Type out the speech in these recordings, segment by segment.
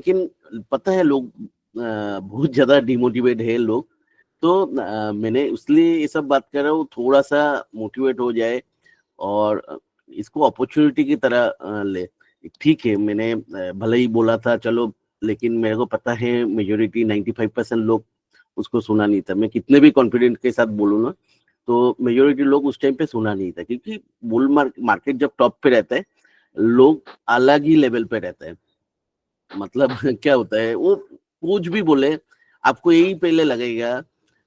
लेकिन पता है लोग बहुत ज्यादा डिमोटिवेट है लोग, तो मैंने इसलिए ये सब बात कर रहा हूँ, थोड़ा सा मोटिवेट हो जाए और इसको अपॉर्चुनिटी की तरह ले। ठीक है, मैंने भले ही बोला था चलो, लेकिन मेरे को पता है मेजोरिटी 95% लोग उसको सुना नहीं था। मैं कितने भी कॉन्फिडेंट के साथ बोलूँ ना, तो मेजोरिटी लोग उस टाइम पे सुना नहीं था, क्योंकि बुल मार्केट जब टॉप पे रहता है, लोग अलग ही लेवल पे रहते हैं। मतलब क्या होता है, वो कुछ भी बोले आपको यही पहले लगेगा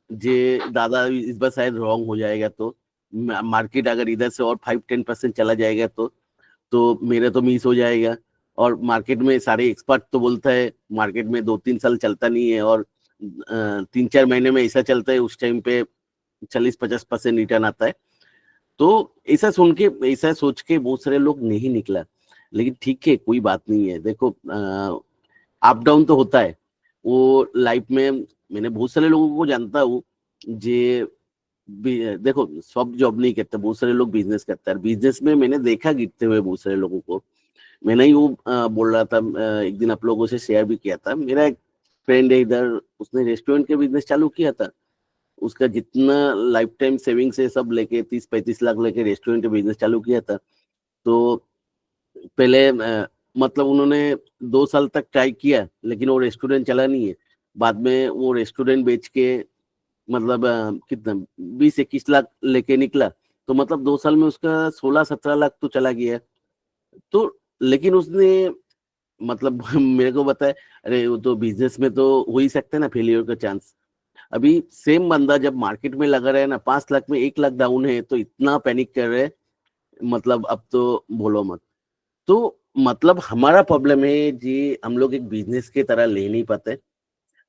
जे दादा इस बार शायद रॉन्ग हो जाएगा, तो मार्केट अगर इधर से और 5-10% चला जाएगा तो मेरे तो मिस हो जाएगा। और मार्केट में सारे एक्सपर्ट तो बोलता है मार्केट में 2-3 साल चलता नहीं है, और 3-4 महीने में ऐसा चलता है, उस टाइम पे 40-50% रिटर्न आता है। तो ऐसा सुन के, ऐसा सोच के बहुत सारे लोग नहीं निकला। लेकिन ठीक है, कोई बात नहीं है। देखो अप डाउन तो होता है वो लाइफ में। मैंने बहुत सारे लोगों को जानता हूँ जे देखो सब जॉब नहीं करते, बहुत सारे लोग बिजनेस करते हैं। बिजनेस में मैंने देखा गिरते हुए बहुत सारे लोगों को। मैंने ही वो बोल रहा था, एक दिन आप लोगों से शेयर भी किया था। मेरा एक फ्रेंड है इधर, उसने रेस्टोरेंट के बिजनेस चालू किया था। उसका जितना लाइफ टाइम सेविंग से सब लेके 30-35 लाख लेके रेस्टोरेंट का बिजनेस चालू किया था। तो पहले मतलब उन्होंने 2 साल तक ट्राई किया, लेकिन वो रेस्टोरेंट चला नहीं है। बाद में वो रेस्टोरेंट बेच के मतलब कितना 20-21 लाख लेके निकला। तो मतलब 2 साल में उसका 16-17 लाख तो चला गया। तो लेकिन उसने मतलब मेरे को बताया, अरे वो तो बिजनेस में तो हो ही सकता है ना फेलियर का चांस। अभी सेम बंदा जब मार्केट में लगा रहा है ना, 5 लाख में 1 लाख डाउन है, तो इतना पैनिक कर रहे हैं, मतलब अब तो बोलो मत। तो मतलब हमारा प्रॉब्लम है जी, हम लोग एक बिजनेस की तरह ले नहीं पाते।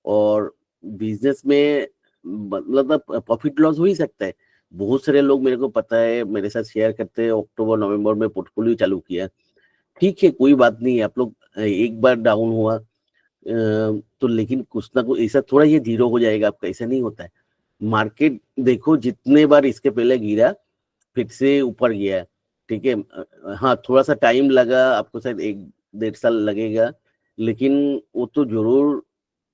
और बिजनेस में मतलब प्रॉफिट लॉस हो ही सकता है। बहुत सारे लोग मेरे को पता है मेरे साथ शेयर करते हैं, अक्टूबर नवंबर में पोर्टफोलियो चालू किया। ठीक है, कोई बात नहीं है। आप लोग एक बार डाउन हुआ तो लेकिन कुछ ना कुछ ऐसा थोड़ा ये जीरो हो जाएगा आपका, ऐसा नहीं होता है। मार्केट देखो जितने बार इसके पहले गिरा, फिर से ऊपर गया है। ठीक है, हाँ थोड़ा सा टाइम लगा आपको, शायद 1-1.5 साल लगेगा, लेकिन वो तो जरूर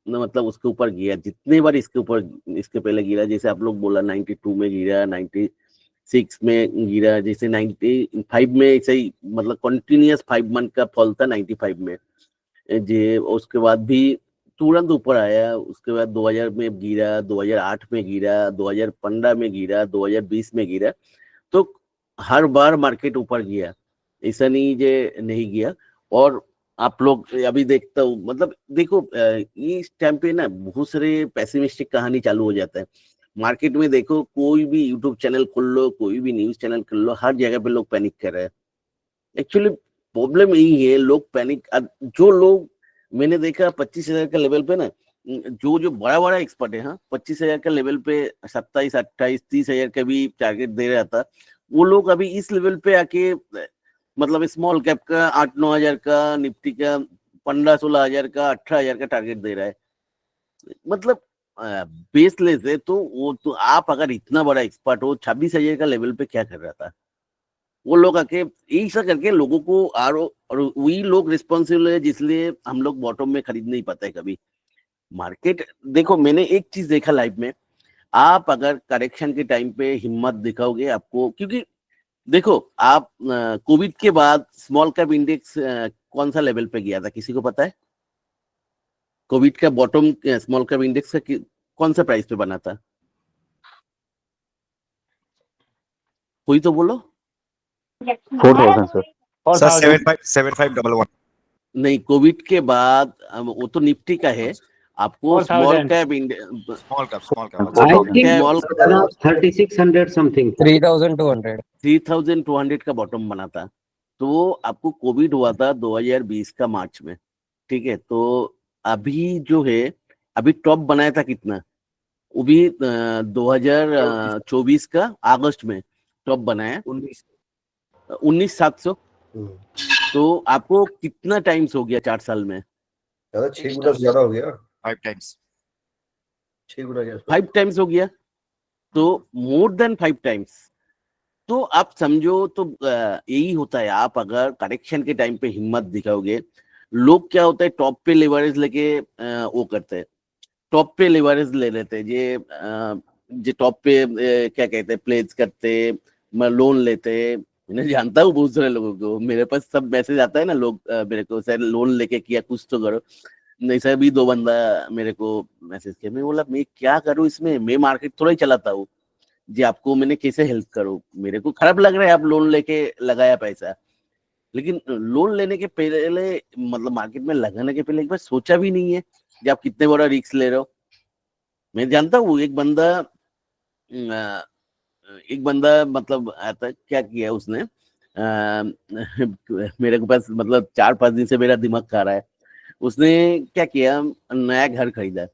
मतलब उसके ऊपर गिरा। जितने बार इसके ऊपर इसके पहले गिरा, जैसे आप लोग बोला 92 में गिरा, 96 में गिरा, जैसे 95 में, ऐसे ही मतलब कंटिन्यूअस 5 मंथ का फॉल था 95 में। जे उसके बाद भी तुरंत ऊपर आया। उसके बाद 2000 में गिरा, 2008 में गिरा, 2015 में गिरा, 2020 में गिरा। तो हर बार मार्केट ऊपर गया, ऐसा नहीं जे नहीं गया। और आप लोग अभी देखता हूँ, मतलब देखो इस टाइम पे ना बहुत सारे पैसिमिस्टिक कहानी चालू हो जाता है मार्केट में। देखो कोई भी यूट्यूब चैनल खोल लो, कोई भी न्यूज चैनल खोल लो, हर जगह पे लोग पैनिक कर रहे हैं। एक्चुअली प्रॉब्लम यही है, लोग पैनिक। जो लोग मैंने देखा 25,000 का लेवल पे ना, जो जो बड़ा बड़ा एक्सपर्ट है, हाँ 25,000 का लेवल पे 27-28-30,000 का भी टारगेट दे रहा था, वो लोग अभी इस लेवल पे आके मतलब स्मॉल कैप का 8-9 हजार का, निफ्टी का 15-16 हजार का, 18 हजार का टारगेट दे रहा है। मतलब बेसलेस है। तो वो तो आप अगर इतना बड़ा एक्सपर्ट हो, 26,000 का लेवल पे क्या कर रहा था? वो लोग आके ऐसा करके लोगों को और वही लोग रिस्पॉन्सिबल है जिसलिए हम लोग बॉटम में खरीद नहीं पाते कभी। मार्केट देखो, मैंने एक चीज देखा लाइफ में, आप अगर करेक्शन के टाइम पे हिम्मत दिखाओगे आपको, क्योंकि देखो आप कोविड के बाद स्मॉल कैप इंडेक्स कौन सा लेवल पे गया था, किसी को पता है? कोविड का बॉटम स्मॉल कैप इंडेक्स का कौन सा प्राइस पे बना था? कोई तो बोलो। 4,000 सर। सर 75,7511। नहीं, कोविड के बाद वो तो निफ्टी का है। आपको small 4,000 cap small cap I think small 3600 something. 3,200। 3200 का बॉटम बना था। तो आपको कोविड हुआ था 2020 का मार्च में। ठीक है, तो अभी जो है, अभी टॉप बनाया था कितना, वो भी 2024 का अगस्त में टॉप बनाया 19,700। तो आपको कितना टाइम्स हो गया 4 साल में? 6 गुना से ज्यादा हो गया, 5 टाइम्स। 6 गुना क्या? 5 टाइम्स हो गया, तो मोर देन 5 टाइम्स। तो आप समझो, तो यही होता है। आप अगर करेक्शन के टाइम पे हिम्मत दिखाओगे, लोग क्या होता है टॉप पे लेवरेज लेके वो करते हैं, टॉप पे लेवरेज ले लेते हैं, जे टॉप पे क्या कहते हैं प्लेज करते, लोन लेते। मैं जानता हूँ बहुत सारे लोगों को, मेरे पास सब मैसेज आता है ना, लोग मेरे को सर लोन लेके किया कुछ तो करो। नहीं सर, अभी 2 बंदा मेरे को मैसेज किया, मैं बोला मैं क्या करूँ इसमें, मैं मार्केट थोड़ा ही चलाता हूँ जी, आपको मैंने कैसे हेल्प करूँ, मेरे को खराब लग रहा है आप लोन लेके लगाया पैसा। लेकिन लोन लेने के पहले मतलब मार्केट में लगाने के पहले एक बार सोचा भी नहीं है कि आप कितने बड़ा रिस्क ले रहे हो। मैं जानता हूँ एक बंदा मतलब आता क्या किया उसने, मेरे के पास मतलब 4-5 दिन से मेरा दिमाग खा रहा है। उसने क्या किया, नया घर खरीदा,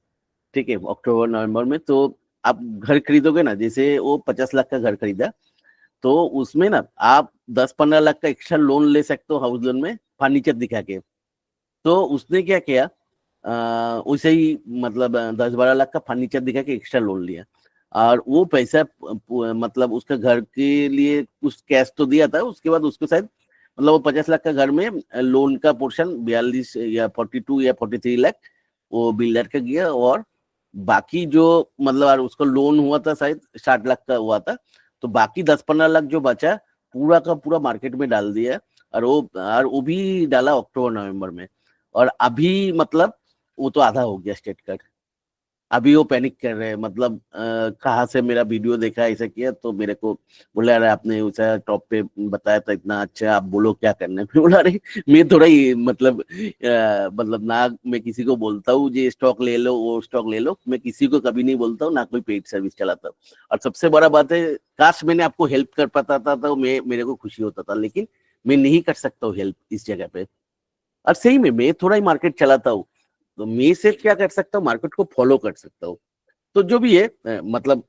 ठीक है, अक्टूबर नवंबर में। तो आप घर खरीदोगे ना, जैसे वो 50 लाख का घर खरीदा, तो उसमें ना आप 10-15 लाख का एक्स्ट्रा लोन ले सकते हो हाउस लोन में, फर्नीचर दिखा के। तो उसने क्या किया, वैसे ही मतलब 10-12 लाख का फर्नीचर दिखा के एक्स्ट्रा लोन लिया, और वो पैसा मतलब उसका घर के लिए कुछ कैश तो दिया था, उसके बाद उसको शायद मतलब वो 50 लाख का घर में लोन का पोर्शन 42 या 42 या 43 लाख वो बिल्डर का गया, और बाकी जो मतलब और उसका लोन हुआ था शायद 60 लाख का हुआ था, तो बाकी 10-15 लाख जो बचा पूरा का पूरा मार्केट में डाल दिया। और वो भी डाला अक्टूबर नवंबर में, और अभी मतलब वो तो आधा हो गया स्टेट कट। अभी वो पैनिक कर रहे हैं, मतलब कहाँ से मेरा वीडियो देखा ऐसा किया, तो मेरे को बोला अरे आपने उसे टॉप पे बताया था इतना अच्छा, आप बोलो क्या करना है। मैं बोला अरे मैं थोड़ा ही मतलब ना मैं किसी को बोलता हूँ ये स्टॉक ले लो वो स्टॉक ले लो, मैं किसी को कभी नहीं बोलता हूँ, ना कोई पेड सर्विस चलाता हूँ। और सबसे बड़ा बात है, काश मैंने आपको हेल्प कर पाता था तो मेरे को खुशी होता था, लेकिन मैं नहीं कर सकता हूँ हेल्प इस जगह पे। और सही में मैं थोड़ा ही मार्केट चलाता हूँ, तो मैं सिर्फ क्या कर सकता हूँ, मार्केट को फॉलो कर सकता हूँ। तो जो भी है मतलब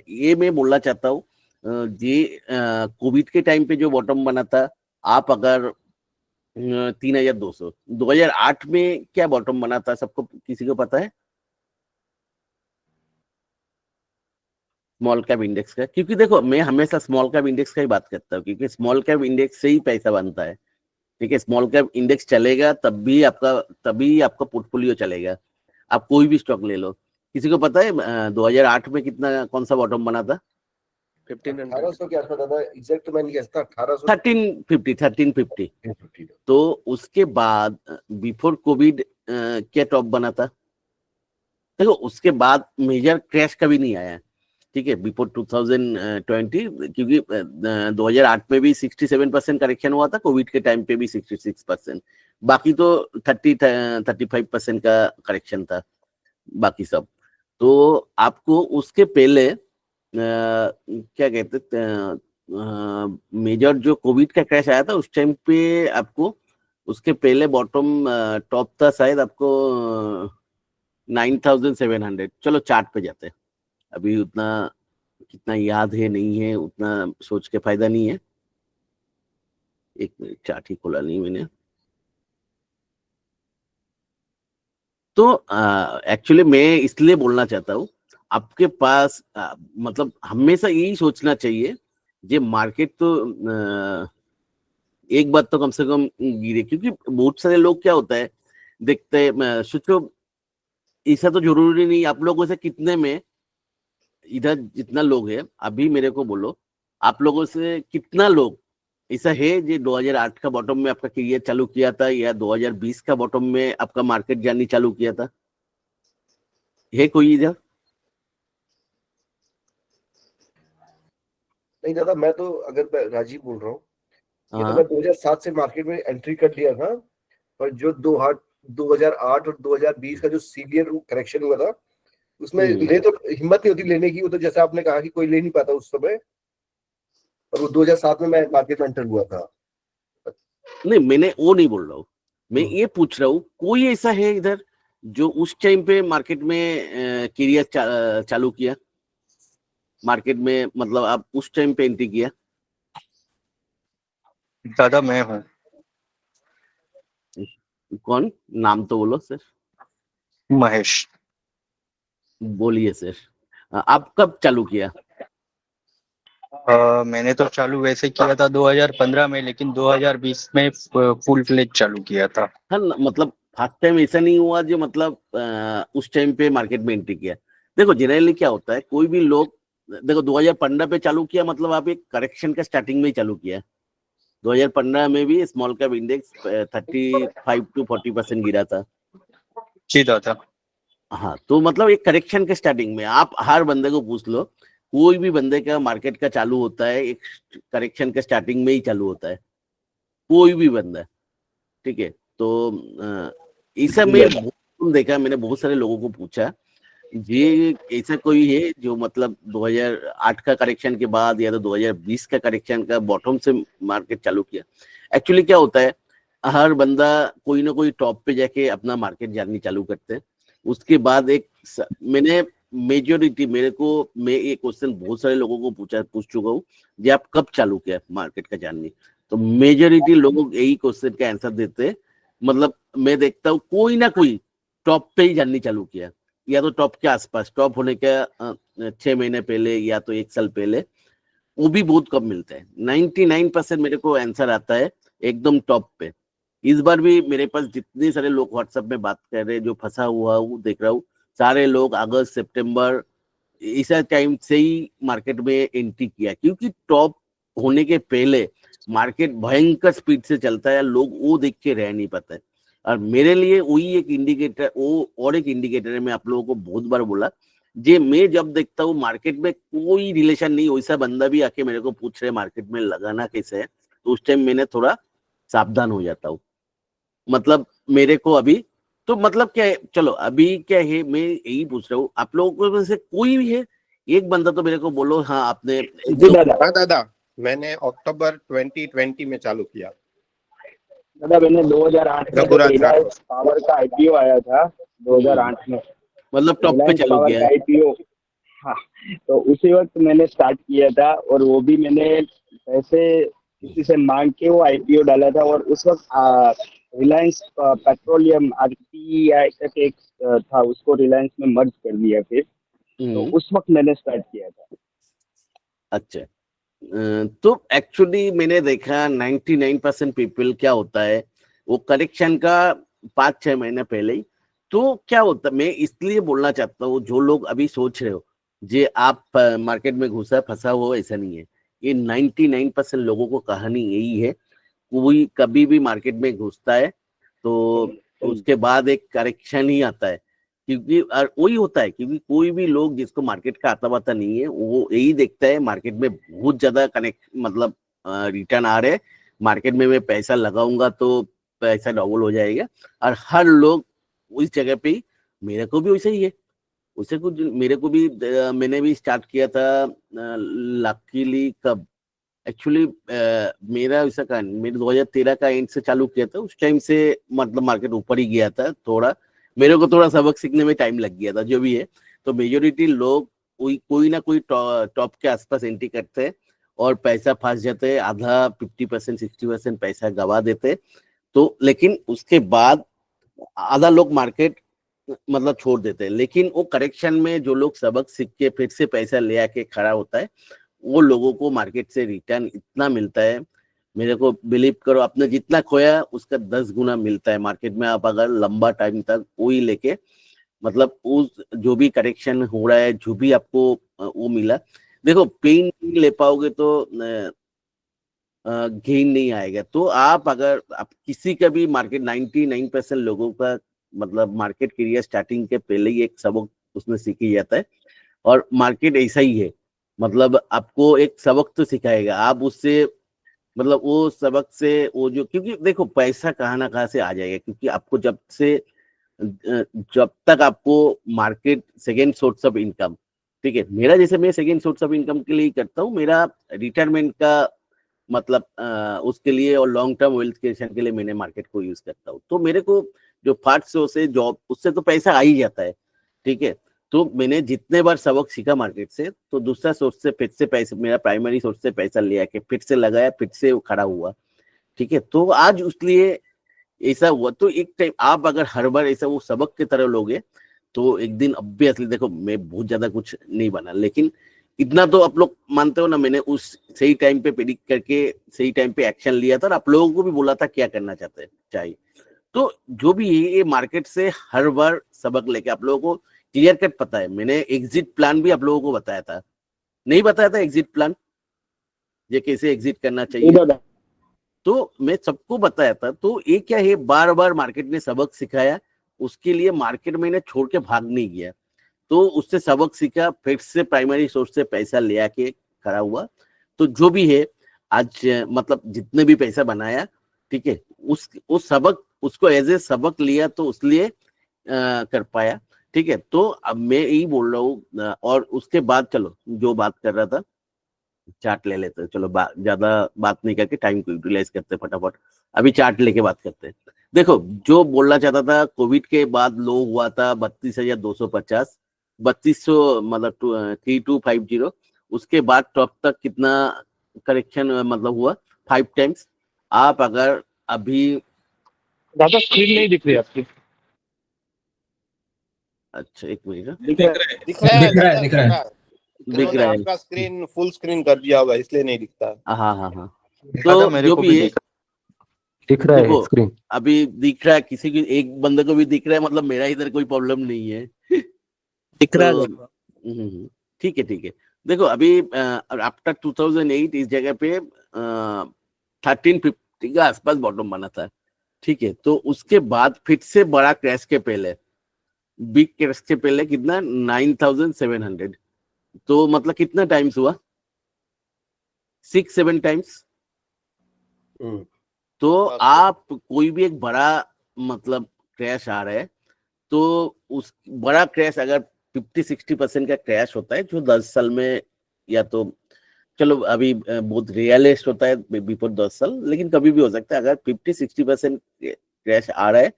ये मैं बोलना चाहता हूँ, ये कोविड के टाइम पे जो बॉटम बना था, आप अगर 3200 2008 में क्या बॉटम बना था, सबको किसी को पता है? स्मॉल कैप इंडेक्स का, क्योंकि देखो मैं हमेशा स्मॉल कैप इंडेक्स का ही बात करता हूँ, क्योंकि स्मॉल कैप इंडेक्स से ही पैसा बनता है। ठीक है, स्मॉल कैप इंडेक्स चलेगा तभी आपका पोर्टफोलियो चलेगा। आप कोई भी स्टॉक ले लो, किसी को पता है 2008 में कितना कौन सा बॉटम बना था? 1500 के आसपास दादा, एग्जैक्ट तो मैं नहीं कहता, 1800 1350। तो उसके बाद बिफोर कोविड क्या टॉप बना था? देखो उसके बाद मेजर क्रैश कभी नहीं आया, ठीक है, बिफोर 2020, क्योंकि 2008 में भी 67% करेक्शन हुआ था, कोविड के टाइम पे भी 66%, बाकी तो 35% का करेक्शन था बाकी सब। तो आपको उसके पहले क्या कहते मेजर जो कोविड का क्रैश आया था उस टाइम पे आपको, उसके पहले बॉटम टॉप था शायद आपको 9700। चलो चार्ट पे जाते हैं, अभी उतना कितना याद है नहीं है, उतना सोच के फायदा नहीं है। एक मिनट, चार्ट ही खोला नहीं मैंने। तो एक्चुअली मैं इसलिए बोलना चाहता हूँ, आपके पास मतलब हमेशा यही सोचना चाहिए, ये मार्केट तो एक बात तो कम से कम गिरे, क्योंकि बहुत सारे लोग क्या होता है देखते हैं, सोचो ऐसा तो जरूरी नहीं आप लोगों से कितने में, इधर जितना लोग है अभी मेरे को बोलो, आप लोगों से कितना लोग ऐसा है जो 2008 का बॉटम में आपका करियर चालू किया था, या 2020 का बॉटम में आपका मार्केट जर्नी चालू किया था? है कोई इधर? नहीं दादा, मैं तो अगर मैं राजीव बोल रहा हूँ, ये तो हाँ मैं 2007 से मार्केट में एंट्री कर लिया था, और जो 2008 और 2020 का जो सीवियर करेक्शन हुआ था, उसमें ले तो हिम्मत नहीं होती लेने की, वो तो जैसा आपने कहा कि कोई ले नहीं पाता उस समय, और वो 2007 में मैं मार्केट में एंटर हुआ था। नहीं, मैंने वो नहीं बोल रहा हूँ, मैं ये पूछ रहा हूँ कोई ऐसा है इधर जो उस टाइम पे मार्केट में करियर चालू किया, मार्केट में मतलब आप उस टाइम पे एंट्री किया? दादा मैं हूँ। कौन? नाम तो बोलो सर। महेश। बोलिए सर, आप कब चालू किया? मैंने तो चालू वैसे किया था 2015 में, लेकिन 2020 में फुल फ्लेज चालू किया था। हाँ मतलब फर्स्ट टाइम ऐसा नहीं हुआ जो मतलब उस टाइम पे मार्केट में एंट्री किया। देखो जनरली क्या होता है, कोई भी लोग देखो 2015 पे चालू किया मतलब आप एक करेक्शन का स्टार्टिंग में ही चालू किया। 2015 में भी स्मॉल कैप इंडेक्स 35 to 40% गिरा था। सीधा था। हाँ तो मतलब एक करेक्शन के स्टार्टिंग में आप हर बंदे को पूछ लो, कोई भी बंदे का मार्केट का चालू होता है एक करेक्शन के स्टार्टिंग में ही चालू होता है, कोई भी बंदा। ठीक है, तो ऐसा मैं बहुत देखा, मैंने बहुत सारे लोगों को पूछा जी ऐसा कोई है जो मतलब 2008 का करेक्शन के बाद या तो 2020 का करेक्शन का बॉटम से मार्केट चालू किया। एक्चुअली क्या होता है, हर बंदा कोई ना कोई टॉप पे जाके अपना मार्केट जर्नी चालू करते हैं। उसके बाद मैंने मेजोरिटी मैं ये क्वेश्चन बहुत सारे लोगों को पूछ चुका हूँ जी आप कब चालू किया मार्केट का जर्नी, तो मेजोरिटी लोग यही क्वेश्चन का आंसर देते हैं। मतलब मैं देखता हूँ कोई ना कोई टॉप पे ही जर्नी चालू किया, या तो टॉप के आसपास, टॉप होने का 6 महीने पहले या तो 1 साल पहले, वो भी बहुत कम मिलता है। 99% मेरे को आंसर आता है एकदम टॉप पे। इस बार भी मेरे पास जितने सारे लोग व्हाट्सएप में बात कर रहे हैं, जो फंसा हुआ हूँ देख रहा हूँ, सारे लोग अगस्त सितंबर इस टाइम से ही मार्केट में एंट्री किया, क्योंकि टॉप होने के पहले मार्केट भयंकर स्पीड से चलता है, लोग वो देख के रह नहीं पाते। और मेरे लिए वही एक इंडिकेटर, वो और एक इंडिकेटर है, मैं आप लोगों को बहुत बार बोला जे मैं जब देखता हूँ मार्केट में कोई रिलेशन नहीं, वैसा बंदा भी आके मेरे को पूछ रहे मार्केट में लगाना कैसे है, तो उस टाइम मैंने थोड़ा सावधान हो जाता हूँ। मतलब मेरे को अभी तो मतलब क्या है, चलो अभी क्या है मैं यही पूछ रहा हूँ आप लोगों में से कोई भी है एक बंदा तो मेरे को बोलो हाँ आपने जी दादा। हाँ दादा, मैंने अक्टूबर 2020 में चालू किया। दादा मैंने 2008 में रघुराज रिलायंस राठौर। पावर का आईपीओ आया था 2008 में, मतलब टॉप पे रिलायंस चालू पावर किया का है। आईपीओ। हाँ, तो उसी वक्त मैंने स्टार्ट किया था, और वो भी मैंने पैसे किसी से मांग के वो आईपीओ डाला था। और उस वक्त रिलायंस पेट्रोलियम आरटीआई करके एक था, उसको रिलायंस में मर्ज कर दिया फिर, तो उस वक्त मैंने स्टार्ट किया था। अच्छा, तो एक्चुअली मैंने देखा 99% पीपल क्या होता है वो करेक्शन का 5-6 महीने पहले ही, तो क्या होता है, मैं इसलिए बोलना चाहता हूँ जो लोग अभी सोच रहे हो जे आप मार्केट में घुसा फंसा हो, ऐसा नहीं है। ये 99% लोगों को कहानी यही है, कोई कभी भी मार्केट में घुसता है तो उसके बाद एक करेक्शन ही आता है, क्योंकि वही होता है, क्योंकि कोई भी लोग जिसको मार्केट का आता पता नहीं है वो यही देखता है मार्केट में बहुत ज्यादा मतलब रिटर्न आ रहे हैं, मार्केट में मैं पैसा लगाऊंगा तो पैसा डबल हो जाएगा। और हर लोग उस जगह पे ही, मेरे को भी वैसे ही है, उसे कुछ मेरे को भी मैंने भी स्टार्ट किया था लकीली कब एक्चुअली मेरा ऐसा का मेरे 2013 का एंड से चालू किया था, उस टाइम से मतलब मार्केट ऊपर ही गया था थोड़ा, मेरे को थोड़ा सबक सीखने में टाइम लग गया था जो भी है। तो मेजोरिटी लोग कोई ना कोई टॉप के आसपास एंट्री करते हैं और पैसा फंस जाते हैं, आधा 50% 60% पैसा गवा देते। तो लेकिन उसके बाद आधा लोग मार्केट मतलब छोड़ देते हैं, लेकिन वो करेक्शन में जो लोग सबक सीख के फिर से पैसा ले आके खड़ा होता है, वो लोगों को मार्केट से रिटर्न इतना मिलता है, मेरे को बिलीव करो आपने जितना खोया उसका 10 गुना मिलता है मार्केट में। आप अगर लंबा टाइम तक वही लेके मतलब उस जो भी करेक्शन हो रहा है, जो भी आपको वो मिला, देखो पेन नहीं ले पाओगे तो गेन नहीं आएगा। तो आप अगर आप किसी का भी मार्केट 99% लोगों का मतलब मार्केट करियर स्टार्टिंग के पहले ही एक सबक उसमें सीखी जाता है, और मार्केट ऐसा ही है, मतलब आपको एक सबक तो सिखाएगा, आप उससे मतलब वो सबक से वो जो, क्योंकि देखो पैसा कहाँ ना कहाँ से आ जाएगा, क्योंकि आपको जब तक आपको market second source of income, ठीक है, मेरा जैसे मैं सेकेंड सोर्स ऑफ इनकम के लिए करता हूँ, मेरा रिटायरमेंट का मतलब उसके लिए और लॉन्ग टर्म वेल्थ क्रिएशन के लिए मैंने मार्केट को यूज करता हूँ। तो मेरे को जो फर्स्ट सोर्स है जॉब, उससे तो पैसा आ ही जाता है, ठीक है। तो मैंने जितने बार सबक सीखा मार्केट से, तो दूसरा सोर्स से फिर से पैसे, मेरा प्राइमरी सोर्स से पैसा ले आके फिर से लगाया, फिर से वो खड़ा हुआ, ठीक है। तो आज उसलिए ऐसा हुआ। तो एक टाइम आप अगर हर बार ऐसा वो सबक की तरह लोगे तो एक दिन ऑब्वियसली, देखो मैं बहुत ज्यादा कुछ नहीं बना, लेकिन इतना तो आप लोग मानते हो ना, मैंने उस सही टाइम पे प्रेडिक्ट करके सही टाइम पे एक्शन लिया था और आप लोगों को भी बोला था क्या करना चाहते हैं चाहिए। तो जो भी है ये मार्केट से हर बार सबक लेके आप लोगों को क्लियर कट पता है। मैंने एग्जिट प्लान भी आप लोगों को बताया था, नहीं बताया था एग्जिट प्लान, ये कैसे एग्जिट करना चाहिए, दादा तो मैं सबको बताया था। तो ये क्या है, बार बार मार्केट ने सबक सिखाया, उसके लिए मार्केट में ने छोड़ के भाग नहीं गया, तो उससे सबक सीखा, फिर से प्राइमरी सोर्स से पैसा ले आके खड़ा हुआ। तो जो भी है आज मतलब जितने भी पैसा बनाया, ठीक है, उस सबक उसको एज ए सबक लिया तो इसलिए कर पाया, ठीक है। तो अब मैं यही बोल रहा हूँ और उसके बाद चलो जो बात कर रहा था चार्ट ले लेते हैं, चलो ज्यादा बात नहीं करके टाइम को यूटिलाइज करते हैं फटाफट, अभी चार्ट लेके बात करते हैं। देखो जो बोलना चाहता था, कोविड के बाद लो हुआ था 32,250, 3200 मतलब 3250, उसके बाद टॉप तक कितना करेक्शन मतलब हुआ 5 टाइम्स। आप अगर अभी दादा स्क्रीन नहीं दिख रही आपकी। अच्छा एक मिनट, दिख रहा है। दिख रहा है दादा, दिख रहा है। दिख इन्होंने रहा है, आपका स्क्रीन फुल स्क्रीन कर दिया होगा इसलिए नहीं दिखता है। हाँ हाँ हाँ। दादा तो मेरे जो को भी भी है दिख रहा है देखो स्क्रीन। अभी दिख रहा है, किसी की एक बंदे को भी दिख रहा है, मतलब मेरा इधर कोई प्रॉब्लम नहीं है। दिख रहा तो है। ठीक है ठीक है। देखो अभी आफ्टर 2008 इस जगह पे 1350 के आसपास बॉटम बना था, ठीक है। तो उसके बाद फिर से बड़ा क्रैश के पहले, बिग क्रैश के पहले कितना 9700, तो मतलब कितना टाइम्स हुआ 6-7 टाइम्स। तो आप कोई भी एक बड़ा मतलब क्रैश आ रहा है, तो उस बड़ा क्रैश अगर 50-60% का क्रैश होता है जो 10 साल में, या तो चलो अभी बहुत रियलिस्ट होता है बिफोर 10 साल, लेकिन कभी भी हो सकता है, अगर 50-60% क्रैश आ रहा है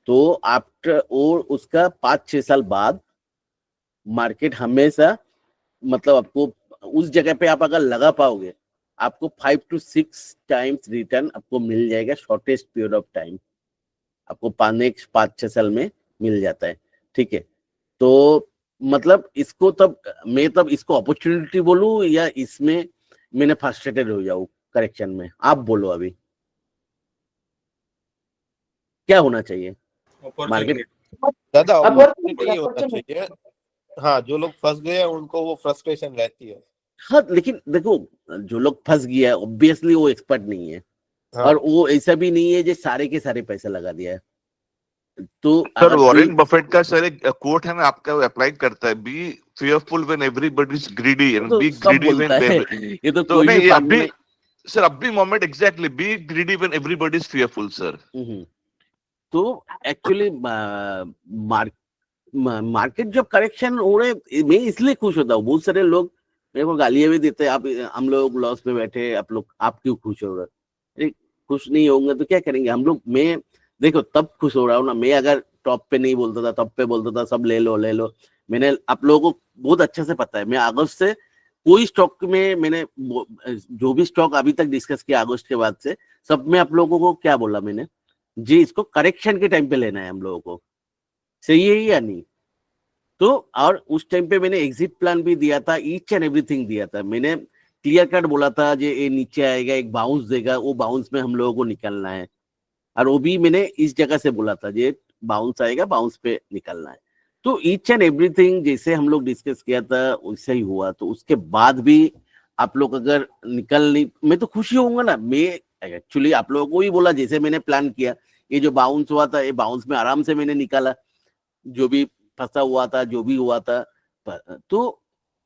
तो आफ्टर और उसका 5-6 साल बाद मार्केट हमेशा मतलब आपको उस जगह पे आप अगर लगा पाओगे, आपको 5-6 टाइम्स रिटर्न आपको मिल जाएगा शॉर्टेस्ट पीरियड ऑफ टाइम, आपको 5-6 साल में मिल जाता है, ठीक है। तो मतलब इसको तब मैं तब इसको अपॉर्चुनिटी बोलूं या इसमें मैंने फ्रस्ट्रेटेड हो जाऊं करेक्शन में, आप बोलो अभी क्या होना चाहिए मार्केट। दादा अपॉर्चुनिटी ये होना चाहिए। हाँ, जो लोग फंस गए हैं उनको वो फ्रस्ट्रेशन रहती है। हाँ लेकिन देखो जो लोग फंस गया है ऑब्वियसली वो एक्सपर्ट नहीं है, हाँ। और वो ऐसा भी नहीं है जो सारे के सारे पैसे लगा दिया है। तो सर अगर वॉरेन बफेट का सर एक कोट है ना, आपका अप्लाई करता है, B fearful when everybody is greedy and तो बी सब ग्रीडी बोलता है, व्हेन ये तो तो कोई नहीं भी ये पागल अभी नहीं। सर अभी moment exactly B greedy when everybody is fearful sir. तो एक्चुअली मार्केट जब करेक्शन हो रहे, मैं इसलिए खुश होता हूँ। बहुत सारे लोग मेरे को गालियां भी देते हैं, आप हम लोग लॉस में बैठे, आप लोग आप क्यों खुश हो रहे हो? अरे खुश नहीं होंगे तो क्या करेंगे हम लोग। मैं देखो तब खुश हो रहा हूँ ना, मैं अगर टॉप पे नहीं बोलता था, टॉप पे बोलता था सब ले लो ले लो। मैंने आप लोगों को बहुत अच्छे से पता है, मैं अगस्त से कोई स्टॉक में मैंने जो भी स्टॉक अभी तक डिस्कस किया अगस्त के बाद से, सब में आप लोगों को क्या बोला मैंने, जी इसको करेक्शन के टाइम पे लेना है हम लोगों को, सही है या नहीं। तो और उस टाइम पे मैंने एग्जिट प्लान भी दिया था, ईच एंड एवरीथिंग दिया था। मैंने क्लियर कट बोला था जो ये नीचे आएगा एक बाउंस देगा, वो बाउंस में हम लोगों को निकलना है, और वो भी मैंने इस जगह से बोला था ये बाउंस आएगा, बाउंस पे निकलना है। तो ईच एंड एवरीथिंग जैसे हम लोग डिस्कस किया था वैसे ही हुआ। तो उसके बाद भी आप लोग अगर निकल नहीं, मैं तो खुशी होऊंगा ना। मैं एक्चुअली आप लोगों को ही बोला जैसे मैंने प्लान किया, ये जो बाउंस हुआ था ये बाउंस में आराम से मैंने निकाला, जो भी फंसा हुआ था जो भी हुआ था। तो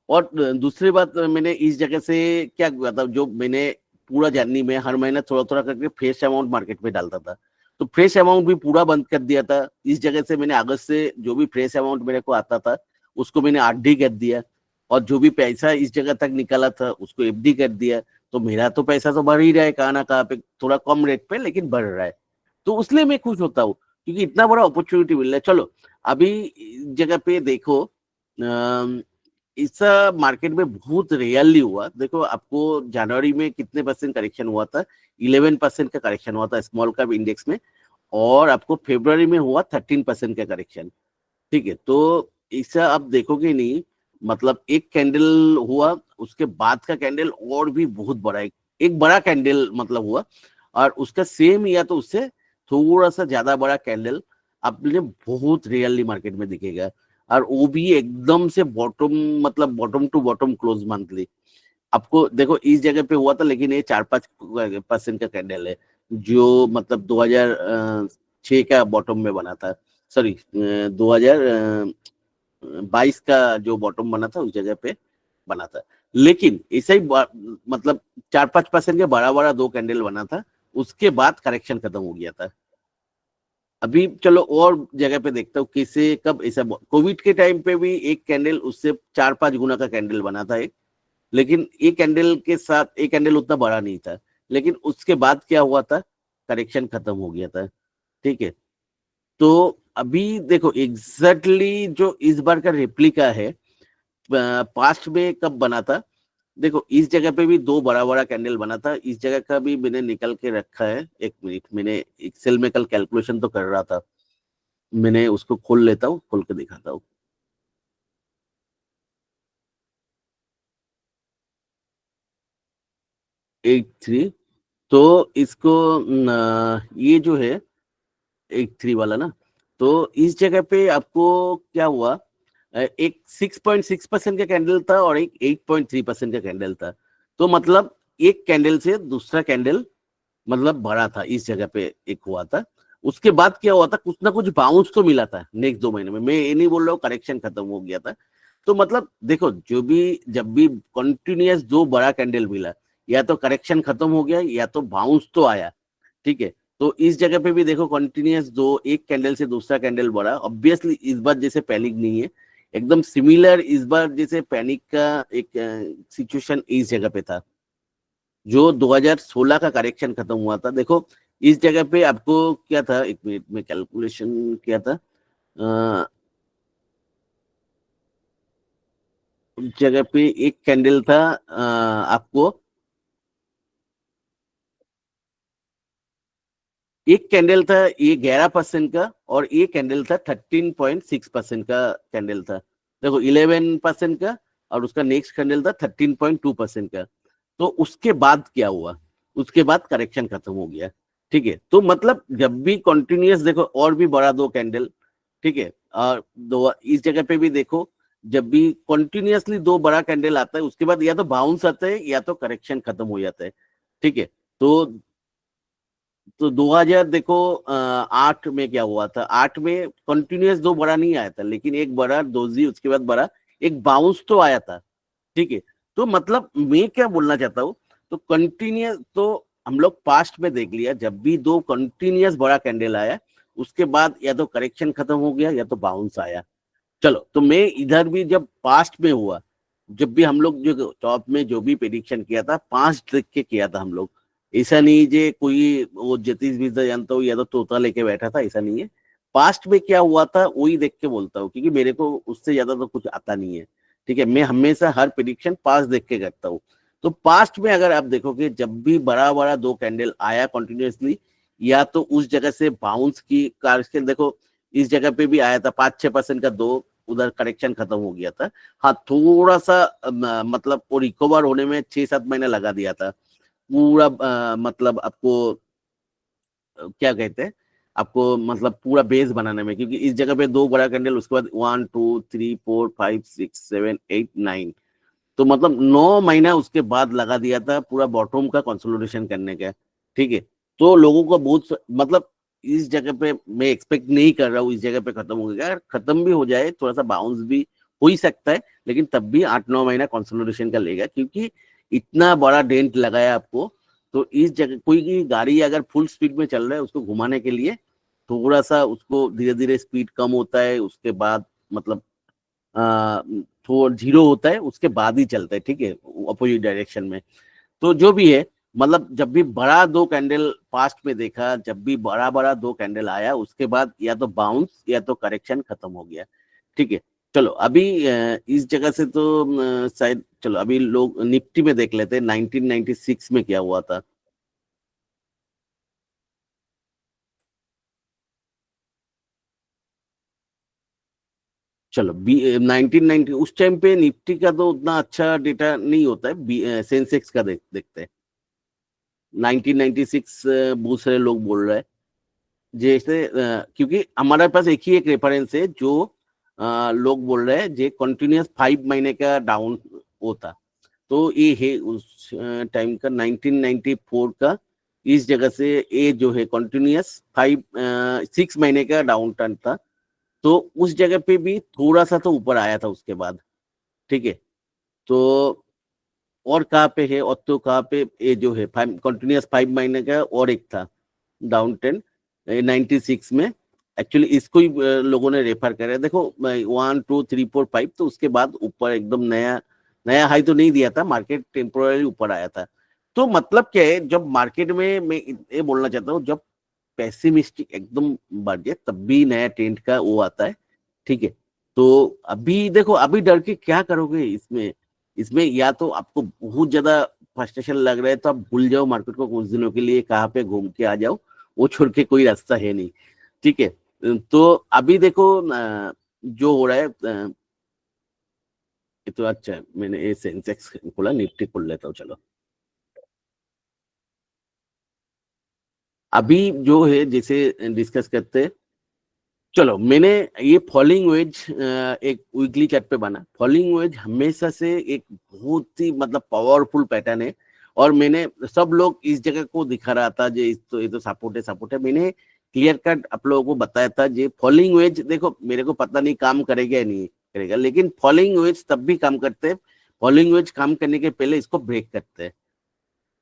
और दूसरी बात मैंने इस जगह से क्या किया था, जो मैंने पूरा जर्नी में हर महीना थोड़ा थोड़ा करके फ्रेश अमाउंट मार्केट में डालता था, तो फ्रेश अमाउंट भी पूरा बंद कर दिया था। इस जगह से मैंने अगस्त से जो भी फ्रेश अमाउंट मेरे को आता था उसको मैंने आरडी कर दिया, और जो भी पैसा इस जगह तक निकाला था उसको एफडी कर दिया। तो मेरा तो पैसा तो बढ़ ही रहा है, कहाँ ना कहाँ पे थोड़ा कम रेट पे लेकिन बढ़ रहा है। तो इसलिए मैं खुश होता हूँ क्योंकि इतना बड़ा अपॉर्चुनिटी मिल रहा है। चलो अभी इस जगह पे देखो इस मार्केट में बहुत रियली हुआ। देखो आपको जनवरी में कितने % करेक्शन हुआ था, 11% का करेक्शन हुआ था स्मॉल कैप इंडेक्स में, और आपको फरवरी में हुआ 13% का करेक्शन, ठीक है। तो इससे आप देखोगे नहीं मतलब एक कैंडल हुआ, उसके बाद का कैंडल और भी बहुत बड़ा, एक बड़ा कैंडल मतलब हुआ, और उसका सेम या तो उससे थोड़ा सा ज्यादा बड़ा कैंडल आपने बहुत रेयरली मार्केट में दिखेगा, और वो भी एकदम से बॉटम, मतलब bottom to bottom close monthly. आपको देखो इस जगह पे हुआ था, लेकिन ये 4-5% का कैंडल है, जो मतलब 2006 का बॉटम में बना था, सॉरी 2022 का जो बॉटम बना था उस जगह पे बना था। लेकिन ऐसा ही मतलब 4-5% के बड़ा बड़ा दो कैंडल बना था, उसके बाद करेक्शन खत्म हो गया था। अभी चलो और जगह पे देखता हूँ किसे कब ऐसा, कोविड के टाइम पे भी एक कैंडल उससे 4-5 गुना का कैंडल बना था एक, लेकिन एक कैंडल के साथ एक कैंडल उतना बड़ा नहीं था, लेकिन उसके बाद क्या हुआ था, करेक्शन खत्म हो गया था। ठीक है, तो अभी देखो एग्जैक्टली जो इस बार का रेप्लिका है, पास्ट में कब बना था, देखो इस जगह पे भी दो बड़ा बड़ा कैंडल बना था, इस जगह का भी मैंने निकल के रखा है, एक मिनट, मैंने एक्सेल में कल कैलकुलेशन तो कर रहा था, मैंने उसको खोल लेता हूँ, खोल के दिखाता हूँ। एट थ्री, तो इसको ये जो है 83 वाला ना, तो इस जगह पे आपको क्या हुआ, एक 6.6% का कैंडल था और एक 8.3% का कैंडल था, तो मतलब एक कैंडल से दूसरा कैंडल मतलब बड़ा था, इस जगह पे एक हुआ था। उसके बाद क्या हुआ था, कुछ ना कुछ बाउंस तो मिला था नेक्स्ट 2 महीने में, मैं ये नहीं बोल रहा हूँ करेक्शन खत्म हो गया था। तो मतलब देखो जो भी, जब भी कंटिन्यूअस दो बड़ा कैंडल मिला, या तो करेक्शन खत्म हो गया या तो बाउंस तो आया। ठीक है, तो इस जगह पे भी देखो कंटिन्यूअस दो, एक कैंडल से दूसरा कैंडल बढ़ा, ऑब्वियसली इस बार जैसे पैनिक नहीं है, एकदम सिमिलर इस बार जैसे पैनिक का एक सिचुएशन इस जगह पे था, जो 2016 का करेक्शन खत्म हुआ था। देखो इस जगह पे आपको क्या था, एक मिनट में कैलकुलेशन किया था, उस जगह पे एक कैंडल था आपको, एक कैंडल था ये 11% का, और ये कैंडल था 13.6% का कैंडल था। देखो 11% का, और उसका नेक्स्ट कैंडल था 13.2% का। तो उसके बाद क्या हुआ, उसके बाद करेक्शन खत्म हो गया। ठीक है, तो मतलब जब भी कंटिन्यूअस देखो और भी बड़ा दो कैंडल, ठीक है, और दो इस जगह पे भी देखो, जब भी कंटिन्यूअसली दो बड़ा कैंडल आता है, उसके बाद या तो बाउंस आता है या तो करेक्शन खत्म हो जाता है। ठीक है, तो 2000 देखो 8 में क्या हुआ था, 8 में कंटिन्यूअस दो बड़ा नहीं आया था, लेकिन एक बड़ा दोजी, उसके बाद बड़ा एक बाउंस तो आया था। ठीक है, तो मतलब मैं क्या बोलना चाहता हूँ, तो कंटिन्यूअस तो हम लोग पास्ट में देख लिया, जब भी दो कंटिन्यूअस बड़ा कैंडल आया, उसके बाद या तो करेक्शन खत्म हो गया या तो बाउंस आया। चलो, तो मैं इधर भी जब पास्ट में हुआ, जब भी हम लोग जो टॉप में जो भी प्रेडिक्शन किया था, 5 देख के किया था हम लोग, ऐसा नहीं जे कोई वो जतीश बीजा जानता हूँ या तो तोता लेके बैठा था, ऐसा नहीं है। पास्ट में क्या हुआ था वही देख के बोलता हूँ, क्योंकि मेरे को उससे ज्यादा तो कुछ आता नहीं है। ठीक है, मैं हमेशा हर प्रेडिक्शन पास्ट देख के करता हूँ। तो पास्ट में अगर आप देखोगे, जब भी बड़ा बड़ा दो कैंडल आया कंटिन्यूअसली, या तो उस जगह से बाउंस की कार, देखो इस जगह पे भी आया था 5-6% का दो, उधर करेक्शन खत्म हो गया था। हाँ, थोड़ा सा मतलब वो रिकवर होने में 6-7 महीने लगा दिया था पूरा, मतलब आपको क्या कहते हैं, आपको मतलब पूरा बेस बनाने में, क्योंकि इस जगह पे दो बड़ा कैंडल, उसके बाद 1 2 3 4 5 6 7 8 9, तो मतलब 9 महीना उसके बाद लगा दिया था पूरा बॉटम का कंसोलिडेशन करने का। ठीक है, तो लोगों को बहुत मतलब इस जगह पे मैं एक्सपेक्ट नहीं कर रहा हूँ इस जगह पे खत्म हो गया, अगर खत्म भी हो जाए थोड़ा सा बाउंस भी हो ही सकता है, लेकिन तब भी 8-9 महीना कंसोलिडेशन का लेगा, क्योंकि इतना बड़ा डेंट लगाया आपको। तो इस जगह कोई की गाड़ी अगर फुल स्पीड में चल रहा है, उसको घुमाने के लिए थोड़ा सा उसको धीरे धीरे स्पीड कम होता है, उसके बाद मतलब थोड़ा जीरो होता है, उसके बाद ही चलता है। ठीक है, अपोजिट डायरेक्शन में। तो जो भी है, मतलब जब भी बड़ा दो कैंडल पास्ट में देखा, जब भी बड़ा बड़ा दो कैंडल आया, उसके बाद या तो बाउंस या तो करेक्शन खत्म हो गया। ठीक है, चलो अभी इस जगह से तो शायद, चलो अभी लोग निफ्टी में देख लेते हैं 1996 में क्या हुआ था। चलो 1990 उस टाइम पे निफ्टी का तो उतना अच्छा डेटा नहीं होता है, सेंसेक्स का देखते हैं 1996 बहुत सारे लोग बोल रहे हैं जैसे क्योंकि हमारे पास एक ही एक रेफरेंस है जो लोग बोल रहे हैं जे कंटिन्यूअस 5 महीने का डाउन होता, तो ये है उस टाइम का 1994 का इस जगह से ये जो है कंटिन्यूअस 6 महीने का डाउन टर्न था, तो उस जगह पे भी थोड़ा सा तो ऊपर आया था उसके बाद, ठीक है। तो और कहाँ पे है, और तो कहाँ पे ये जो है कंटिन्यूअस 5 महीने का और एक था डाउन ट्रेंड 96 में, एक्चुअली इसको ही लोगों ने रेफर करा। देखो 1 2 3 4 5, तो उसके बाद ऊपर एकदम नया नया हाई तो नहीं दिया था, मार्केट टेम्पोररी ऊपर आया था। तो मतलब क्या है, जब मार्केट में मैं ये बोलना चाहता हूँ, जब पेसिमिस्टिक एकदम बढ़ जाए तब भी नया ट्रेंड का वो आता है, ठीक है। तो अभी देखो, अभी डर के क्या करोगे इसमें, इसमें या तो आपको बहुत ज्यादा फ्रस्ट्रेशन लग रहा है तो आप भूल जाओ मार्केट को कुछ दिनों के लिए, कहाँ पे घूम के आ जाओ, वो छोड़ के कोई रास्ता है नहीं, ठीक है। तो अभी देखो जो हो रहा है ये तो अच्छा है, मैंने ये सेंसेक्स खोला, निफ्टी खोल लेता हूँ। चलो अभी जो है जैसे डिस्कस करते हैं, चलो मैंने ये फॉलिंग वेज एक वीकली चार्ट पे बना। फॉलिंग वेज हमेशा से एक बहुत ही मतलब पावरफुल पैटर्न है, और मैंने सब लोग इस जगह को दिखा रहा था जो ये तो सपोर्ट है। मैंने क्लियर कट आप लोगों को बताया था जे फॉलिंग वेज, देखो मेरे को पता नहीं काम करेगा या नहीं करेगा, लेकिन फॉलिंग वेज तब भी काम करते हैं। फॉलिंग वेज काम करने के पहले इसको ब्रेक करते हैं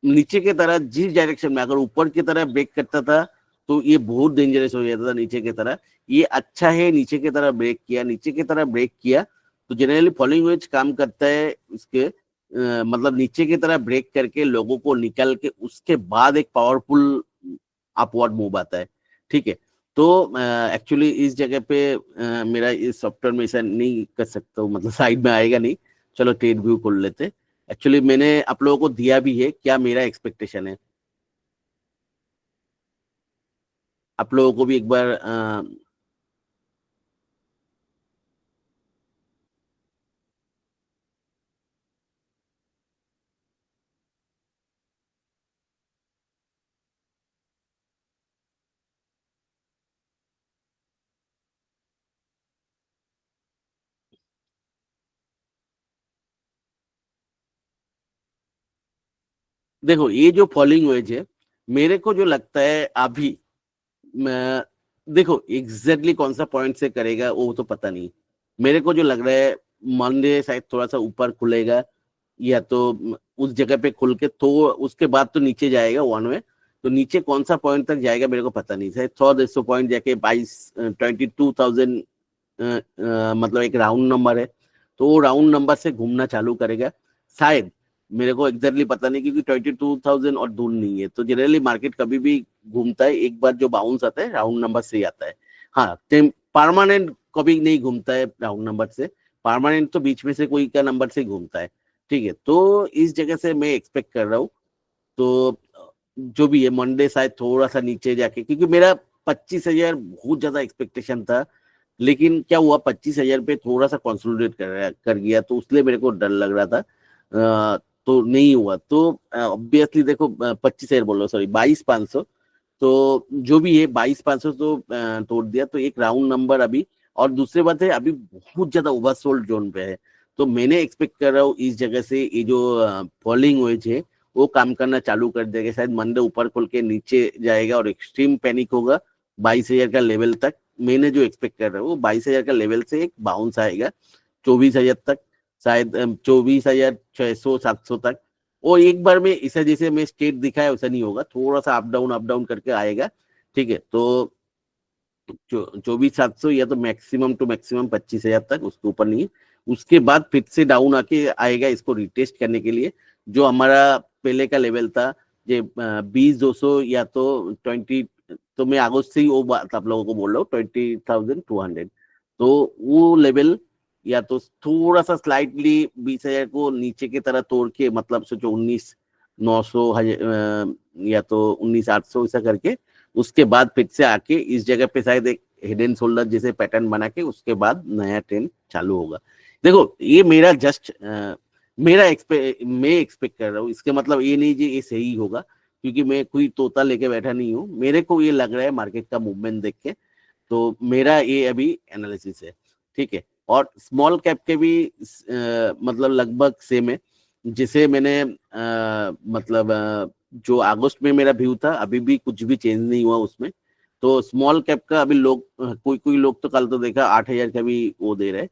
नीचे की तरह, जिस डायरेक्शन में, अगर ऊपर की तरह ब्रेक करता था तो ये बहुत डेंजरस हो जाता था नीचे की तरह। ये अच्छा है, नीचे की तरह ब्रेक किया, नीचे की तरह ब्रेक किया, तो जनरली फॉलोइंग वेज काम करता है इसके मतलब नीचे की तरह ब्रेक करके लोगों को निकल के उसके बाद एक पावरफुल अपवर्ड मूव आता है, ठीक है। तो एक्चुअली इस जगह पे मेरा इस सॉफ्टवेयर में ऐसा नहीं कर सकता हूँ, मतलब साइड में आएगा नहीं। चलो ट्रेड व्यू खोल लेते। एक्चुअली मैंने आप लोगों को दिया भी है क्या मेरा एक्सपेक्टेशन है, आप लोगों को भी एक बार देखो ये जो फॉलिंग वेज है, मेरे को जो लगता है अभी देखो एग्जैक्टली कौन सा पॉइंट से करेगा वो तो पता नहीं। मेरे को जो लग रहा है मंडे शायद थोड़ा सा ऊपर खुलेगा, या तो उस जगह पे खुल के तो उसके बाद तो नीचे जाएगा वन वे। तो नीचे कौन सा पॉइंट तक जाएगा मेरे को पता नहीं, शायद 100-150 पॉइंट जाके 22,000 मतलब एक राउंड नंबर है, तो वो राउंड नंबर से घूमना चालू करेगा शायद। मेरे को एग्जैक्टली पता नहीं क्योंकि 22,000 और दूर नहीं है, तो जनरली मार्केट कभी भी घूमता है, एक बार जो बाउंस आता है राउंड नंबर से ही आता है। हाँ, परमानेंट कभी नहीं घूमता है राउंड नंबर से, परमानेंट तो बीच में से कोई का नंबर से घूमता है, ठीक है। तो इस जगह से मैं एक्सपेक्ट कर रहा हूँ, तो जो भी है मंडे शायद थोड़ा सा नीचे जाके, क्योंकि मेरा 25,000 बहुत ज्यादा एक्सपेक्टेशन था, लेकिन क्या हुआ 25,000 पे थोड़ा सा कंसोलिडेट कर गया, तो उसलिए मेरे को डर लग रहा था, तो नहीं हुआ। तो ऑब्वियसली देखो 25,000 बोल रहा हूँ, सॉरी 22,500, तो जो भी है 22,500 तो तोड़ दिया, तो एक राउंड नंबर अभी। और दूसरी बात है अभी बहुत ज्यादा ओवरसोल्ड जोन पे है, तो मैंने एक्सपेक्ट कर रहा हूँ इस जगह से ये जो फॉलिंग वेज है वो काम करना चालू कर देगा, शायद मंडे ऊपर खोल के नीचे जाएगा और एक्सट्रीम पैनिक होगा 22,000 का लेवल तक। मैंने जो एक्सपेक्ट कर रहा हूँ 22,000 का लेवल से एक बाउंस आएगा 24,000 तक, शायद 24,600-700 तक। और एक बार में इसे जैसे मैं स्टेट दिखाया वैसा नहीं होगा, थोड़ा सा अप डाउन करके आएगा, ठीक है। तो 24,700 या तो मैक्सिमम टू मैक्सिमम 25,000 तक, उसके ऊपर नहीं। उसके बाद फिर से डाउन आके आएगा इसको रिटेस्ट करने के लिए, जो हमारा पहले का लेवल था जे 20,200 या तो 20, तो मैं अगस्त से ही वो बात आप लोगों को बोल रहा हूँ 20,200, तो वो लेवल या तो थोड़ा सा स्लाइटली 20,000 को नीचे की तरह तोड़ के, मतलब सोचो 19,900 या तो 19,800 ऐसा करके, उसके बाद फिर से आके इस जगह पे शायद एक हेड एंड शोल्डर जैसे पैटर्न बना के उसके बाद नया ट्रेंड चालू होगा। देखो ये मेरा जस्ट मैं एक्सपेक्ट कर रहा हूँ, इसके मतलब ये नहीं जी ये सही होगा, क्योंकि मैं कोई तोता लेके बैठा नहीं हूँ। मेरे को ये लग रहा है मार्केट का मूवमेंट देख के, तो मेरा ये अभी एनालिसिस है, ठीक है। और स्मॉल कैप के भी मतलब लगभग सेम है, जिसे मैंने मतलब जो अगस्त में मेरा व्यू था अभी भी कुछ भी चेंज नहीं हुआ उसमें। तो स्मॉल कैप का अभी लोग कोई कोई लोग तो कल तो देखा 8,000 का भी वो दे रहे,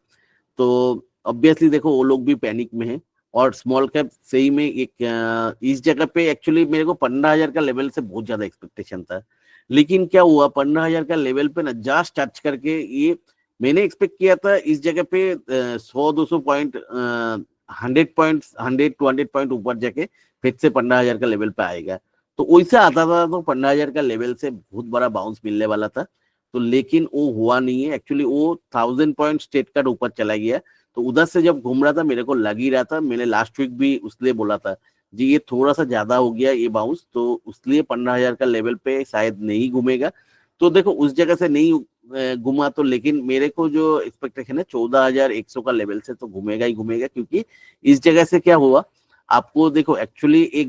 तो ऑब्वियसली देखो वो लोग भी पैनिक में है। और स्मॉल कैप सही में एक इस जगह पे एक्चुअली मेरे को 15,000 का लेवल से बहुत ज्यादा एक्सपेक्टेशन था, लेकिन क्या हुआ 15,000 का लेवल पे ना जस्ट टच करके ये मैंने एक्सपेक्ट किया था इस जगह पे 100-200 पॉइंट 100 पॉइंट 100-200 पॉइंट ऊपर जाके फिर से 15,000 का लेवल पे आएगा। तो वैसे आता था तो 15,000 का लेवल से बहुत बड़ा बाउंस मिलने वाला था, तो लेकिन वो हुआ नहीं है। एक्चुअली वो 1,000 पॉइंट स्ट्रेट कट ऊपर चला गया। तो उधर से जब घूम रहा था मेरे को लग ही रहा था, मैंने लास्ट वीक भी उसलिए बोला था जी ये थोड़ा सा ज्यादा हो गया ये बाउंस, तो उसलिए 15,000 का लेवल पे शायद नहीं घूमेगा। तो देखो उस जगह से नहीं घुमा, तो लेकिन मेरे को जो एक्सपेक्टेशन है 14,100 का लेवल से तो घूमेगा ही घूमेगा, क्योंकि इस जगह से क्या हुआ आपको देखो एक्चुअली एक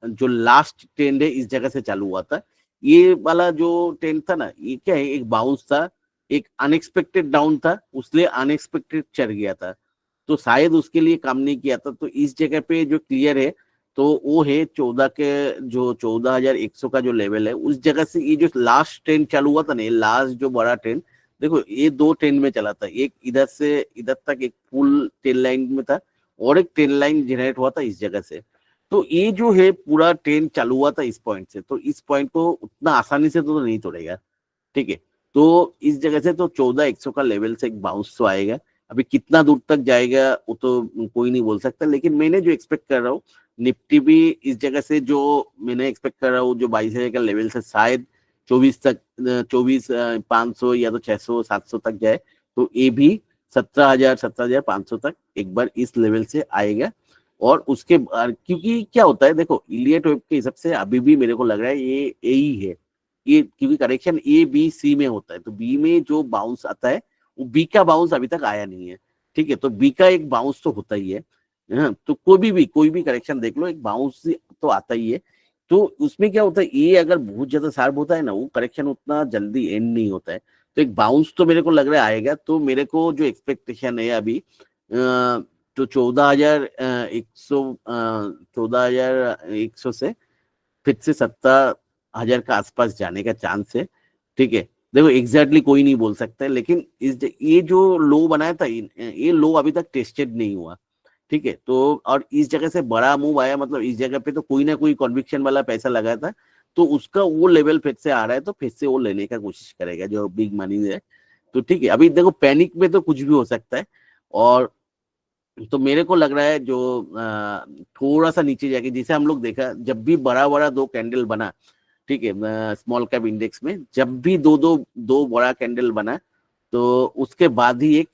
जो लास्ट ट्रेंड है इस जगह से चालू हुआ था। ये वाला जो ट्रेंड था ना ये क्या है, एक बाउंस था, एक अनएक्सपेक्टेड डाउन था, उसलिए अनएक्सपेक्टेड चढ़ गया था, तो शायद उसके लिए काम नहीं किया था। तो इस जगह पे जो क्लियर है तो वो है 14 के जो 14,100 का जो लेवल है उस जगह से ये जो लास्ट ट्रेंड चालू हुआ था ना, ये लास्ट जो बड़ा ट्रेंड देखो ये दो ट्रेंड में चला था, एक इधर से इधर तक एक फुल टेल लाइन में था और एक टेल लाइन जनरेट हुआ था इस जगह से। तो ये जो है पूरा ट्रेंड चालू हुआ था इस पॉइंट से, तो इस पॉइंट को उतना आसानी से तो नहीं तोड़ेगा, ठीक है। तो इस जगह से तो 14,100 का लेवल से एक बाउंस तो आएगा। अभी कितना दूर तक जाएगा वो तो कोई नहीं बोल सकता, लेकिन मैंने जो एक्सपेक्ट कर रहा हूँ निफ्टी भी इस जगह से जो मैंने एक्सपेक्ट कर रहा हूँ जो 22,000 का लेवल से शायद 24 तक 24,500 या तो 600-700 तक जाए, तो ये भी 17,500 तक एक बार इस लेवल से आएगा। और उसके क्योंकि क्या होता है देखो इलियट वेव के हिसाब से अभी भी मेरे को लग रहा है ये यही है, ये क्योंकि करेक्शन ए बी सी में होता है, तो बी में जो बाउंस आता है वो बी का बाउंस अभी तक आया नहीं है, ठीक है। तो बी का एक बाउंस तो होता ही है, हाँ, तो कोई भी करेक्शन देख लो एक बाउंस तो आता ही है। तो उसमें क्या होता है ये अगर बहुत ज्यादा शार्प होता है ना वो करेक्शन उतना जल्दी एंड नहीं होता है, तो एक बाउंस तो मेरे को लग रहा है आएगा। तो मेरे को जो एक्सपेक्टेशन है अभी तो 14,100 से फिर से 17,000 का आसपास जाने का चांस है, ठीक है। देखो एग्जैक्टली कोई नहीं बोल सकता है, लेकिन ये जो लो बनाया था ये लो अभी तक टेस्टेड नहीं हुआ, ठीक है। तो और इस जगह से बड़ा मूव आया, मतलब इस जगह पे तो कोई ना कोई कन्विक्शन वाला पैसा लगाया था, तो उसका वो लेवल फिर से आ रहा है, तो फिर से वो लेने का कोशिश करेगा जो बिग मनी है। तो ठीक है अभी देखो पैनिक में तो कुछ भी हो सकता है। और तो मेरे को लग रहा है जो थोड़ा सा नीचे जाके जैसे हम लोग देखा जब भी बड़ा बड़ा दो कैंडल बना, ठीक है, स्मॉल कैप इंडेक्स में जब भी दो बड़ा कैंडल बना तो उसके बाद ही एक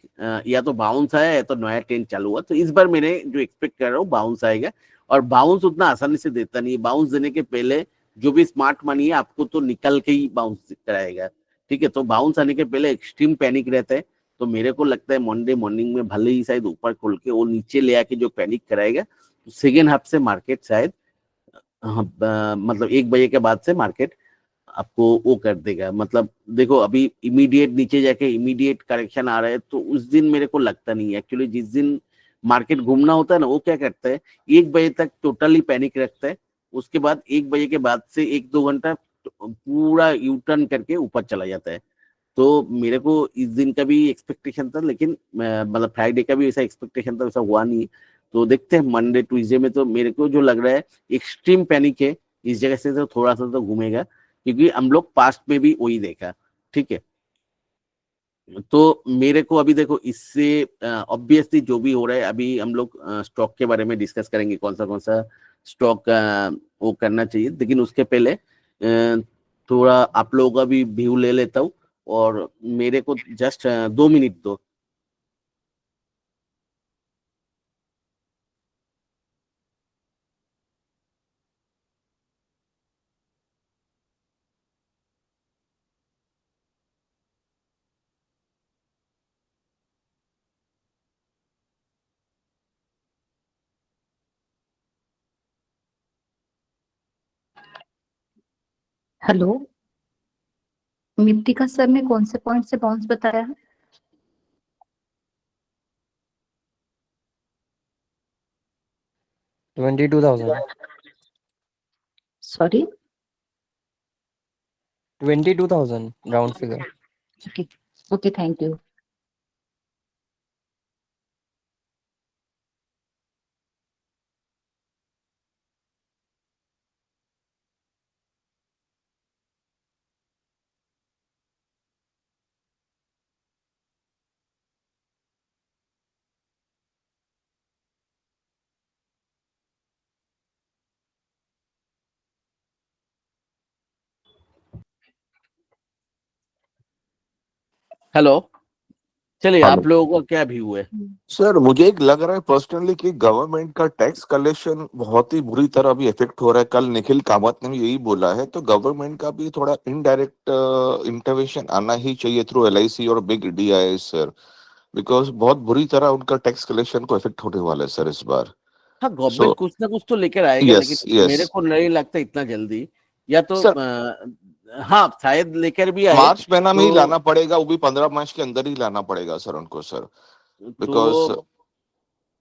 या तो बाउंस आया या तो नया ट्रेंड चालू हुआ। तो इस बार मैंने जो एक्सपेक्ट कर रहा हूँ बाउंस आएगा, और बाउंस उतना आसानी से देता नहीं है। बाउंस देने के पहले जो भी स्मार्ट मनी है आपको तो निकल के ही बाउंस कराएगा, ठीक है। तो बाउंस आने के पहले एक्सट्रीम पैनिक रहता है, तो मेरे को लगता है मंडे मॉर्निंग में भले ही शायद ऊपर खोल के वो नीचे ले आके जो पैनिक कराएगा, तो सेकेंड हाफ से मार्केट शायद हाँ, मतलब 1 बजे के बाद से मार्केट आपको वो कर देगा। मतलब देखो अभी इमीडिएट नीचे जाके इमीडिएट करेक्शन आ रहा है, तो उस दिन मेरे को लगता नहीं है। एक्चुअली जिस दिन मार्केट घूमना होता है ना वो क्या करता है 1 बजे तक टोटली पैनिक रखता है, उसके बाद 1 बजे के बाद से 1-2 घंटा पूरा यू टर्न करके ऊपर चला जाता है। तो मेरे को इस दिन का भी एक्सपेक्टेशन था, लेकिन मतलब फ्राइडे का भी ऐसा एक्सपेक्टेशन था, वैसा हुआ नहीं। तो देखते हैं मंडे ट्यूसडे में, तो मेरे को जो लग रहा है एक्सट्रीम पैनिक है इस जगह से, तो थोड़ा सा तो घूमेगा, क्योंकि हम लोग पास्ट में भी वही देखा, ठीक है। तो मेरे को अभी देखो इससे ऑब्वियसली जो भी हो रहा है अभी हम लोग स्टॉक के बारे में डिस्कस करेंगे कौन सा स्टॉक वो करना चाहिए, लेकिन उसके पहले थोड़ा आप लोगों का भी व्यू ले लेता हूँ, और मेरे को जस्ट 2 मिनट दो। हेलो, मृतिका सर ने कौन से पॉइंट से बाउंस बताया है? Sorry, 22,000 round figure. Okay okay, thank you. Hello, चलिए हेलो आप लोगों का क्या व्यू है? सर, मुझे एक लग रहा है पर्सनली कि गवर्नमेंट का टैक्स कलेक्शन बहुत ही बुरी तरह अभी इफेक्ट हो रहा है. कल निखिल कामत ने भी यही बोला है, तो गवर्नमेंट का भी थोड़ा इनडायरेक्ट इंटरवेंशन आना ही चाहिए थ्रू एलआईसी और बिग डीआई सर, बिकॉज बहुत बुरी तरह उनका टैक्स कलेक्शन को इफेक्ट होने वाला है सर इस बार. हाँ, गवर्नमेंट सो कुछ ना कुछ तो लेकर आएगा, यस लेकिन मेरे यस को नहीं लगता इतना जल्दी. या तो सर, हाँ, शायद लेकर भी आए. मार्च महीना में ही लाना तो पड़ेगा, वो भी 15 मार्च के अंदर ही लाना पड़ेगा सर उनको सर, बिकॉज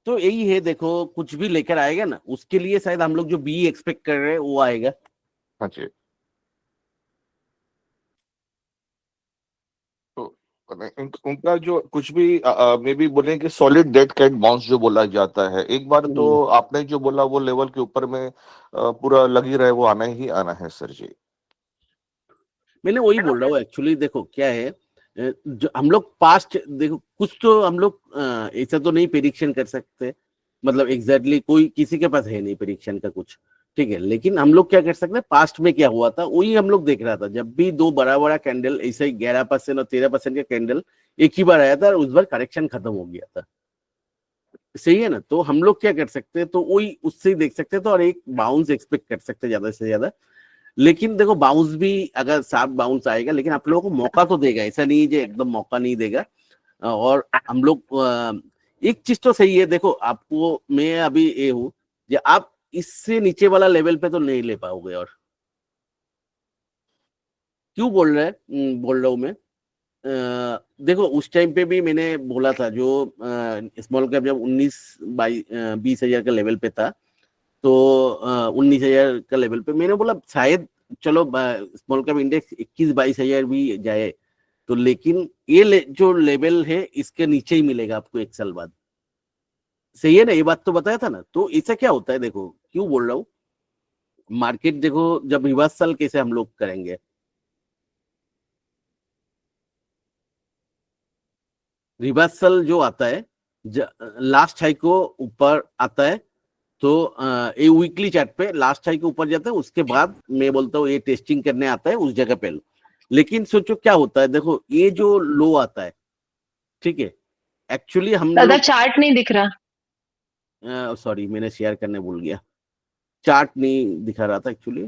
तो यही है, देखो कुछ भी लेकर आएगा ना, उसके लिए शायद हम लोग जो बी एक्सपेक्ट कर रहे हैं वो आएगा. हाँ जी. तो उनका जो कुछ भी मे बी बोले कि सॉलिड डेट कैट बाउंस जो बोला जाता है, एक बार तो आपने जो बोला वो लेवल के ऊपर में पूरा लगी रहे, वो आना ही आना है सर जी. मैं वही बोल रहा हूँ एक्चुअली. देखो क्या है, जो हम लोग पास्ट, देखो कुछ तो हम लोग ऐसा तो नहीं प्रेडिक्शन कर सकते, मतलब एग्जैक्टली कोई किसी के पास है नहीं प्रेडिक्शन का कुछ, ठीक है. लेकिन हम लोग क्या कर सकते हैं, पास्ट में क्या हुआ था वही हम लोग देख रहा था. जब भी दो बड़ा बड़ा कैंडल ऐसे ही 11% और 13% का कैंडल एक ही बार आया था और उस बार करेक्शन खत्म हो गया था. सही है ना? तो हम लोग क्या कर सकते हैं, तो वही उससे ही देख सकते हैं, तो और एक बाउंस एक्सपेक्ट कर सकते हैं ज्यादा से ज्यादा. लेकिन देखो बाउंस भी अगर साफ बाउंस आएगा, लेकिन आप लोगों को मौका तो देगा, ऐसा नहीं है एकदम मौका नहीं देगा. और हम लोग एक चीज तो सही है, देखो आपको मैं अभी ये हूँ कि आप इससे नीचे वाला लेवल पे तो नहीं ले पाओगे. और क्यों बोल रहा हूँ मैं, देखो उस टाइम पे भी मैंने बोला था, जो स्मॉल कैप जब 19-20 हजार का लेवल पे था, तो 19 हजार का लेवल पे मैंने बोला शायद चलो स्मॉल कैप इंडेक्स 21-22 हजार भी जाए, तो लेकिन ये जो लेवल है इसके नीचे ही मिलेगा आपको एक साल बाद. सही है ना? ये बात तो बताया था ना. तो इससे क्या होता है, देखो क्यों बोल रहा हूँ, मार्केट देखो जब रिवर्सल कैसे हम लोग करेंगे, रिवर्सल जो आता है लास्ट हाई को ऊपर आता है, तो ये वीकली चार्ट पे लास्ट हाई के ऊपर जाता है, उसके बाद मैं बोलता हूँ ये टेस्टिंग करने आता है उस जगह पे. लेकिन सोचो क्या होता है, देखो ये जो लो आता है, ठीक है, एक्चुअली हम दादा लोग, चार्ट नहीं दिख रहा. सॉरी मैंने शेयर करने भूल गया, चार्ट नहीं दिखा रहा था एक्चुअली.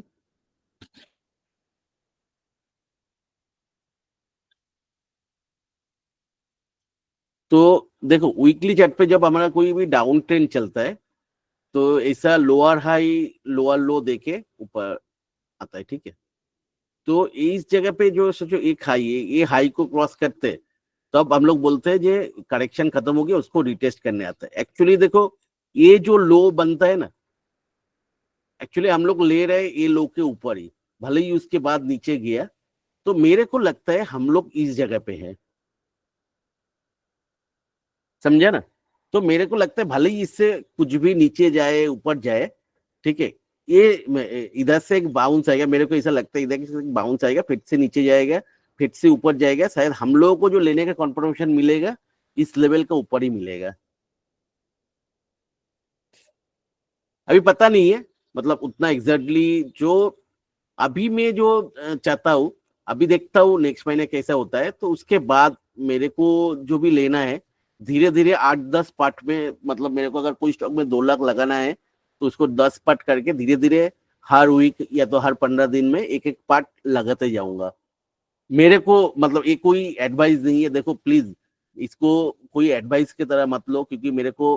तो देखो वीकली चार्ट पे जब हमारा कोई भी डाउन ट्रेंड चलता है, तो ऐसा लोअर हाई लोअर लो देके ऊपर आता है, ठीक है. तो इस जगह पे जो सोचो एक हाई है, ये हाई को क्रॉस करते हैं, तो अब हम लोग बोलते हैं जे करेक्शन खत्म हो गया, उसको रिटेस्ट करने आता है. एक्चुअली देखो ये जो लो बनता है ना, एक्चुअली हम लोग ले रहे हैं ये लो के ऊपर ही, भले ही उसके बाद नीचे गया. तो मेरे को लगता है हम लोग इस जगह पे हैं, समझा ना? तो मेरे को लगता है भले ही इससे कुछ भी नीचे जाए ऊपर जाए, ठीक है, ये इधर से एक बाउंस आएगा, मेरे को ऐसा लगता है इधर से एक बाउंस आएगा, फिर से नीचे जाएगा, फिर से ऊपर जाएगा. शायद हम लोगों को जो लेने का कॉन्फर्मेशन मिलेगा इस लेवल का ऊपर ही मिलेगा. अभी पता नहीं है, मतलब उतना एग्जैक्टली जो अभी मैं जो चाहता हूँ, अभी देखता हूँ नेक्स्ट महीने कैसा होता है, तो उसके बाद मेरे को जो भी लेना है धीरे धीरे 8-10 पार्ट में, मतलब मेरे को अगर कोई स्टॉक में 2 लाख लगाना है, तो उसको 10 पार्ट करके धीरे धीरे हर वीक या तो हर 15 दिन में एक एक पार्ट लगाते जाऊंगा. मेरे को मतलब ये कोई एडवाइस नहीं है, देखो प्लीज इसको कोई एडवाइस की तरह मत लो, क्योंकि मेरे को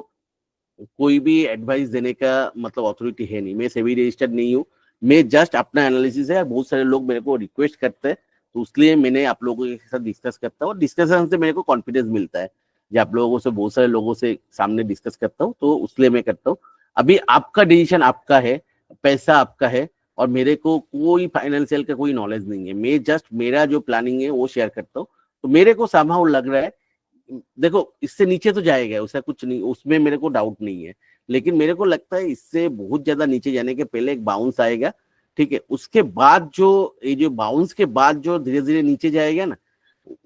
कोई भी एडवाइस देने का मतलब अथॉरिटी है नहीं, मैं सेबी रजिस्टर्ड नहीं हूँ. मैं जस्ट अपना एनालिसिस है, बहुत सारे लोग मेरे को रिक्वेस्ट करते हैं, तो इसलिए मैंने आप लोगों के साथ डिस्कस करता हूँ, और डिस्कशन से मेरे को कॉन्फिडेंस मिलता है। जब आप लोगों से, बहुत सारे लोगों से सामने डिस्कस करता हूँ, तो उसलिए मैं करता हूँ। अभी आपका डिसीजन आपका है, पैसा आपका है, और मेरे को कोई फाइनेंशियल का कोई नॉलेज नहीं है। मैं जस्ट मेरा जो प्लानिंग है वो शेयर करता हूँ। तो मेरे को समहाउ लग रहा है, देखो इससे नीचे तो जाएगा, उसका कुछ नहीं, उसमें मेरे को डाउट नहीं है, लेकिन मेरे को लगता है इससे बहुत ज्यादा नीचे जाने के पहले एक बाउंस आएगा, ठीक है। उसके बाद जो ये जो बाउंस के बाद जो धीरे धीरे नीचे जाएगा ना,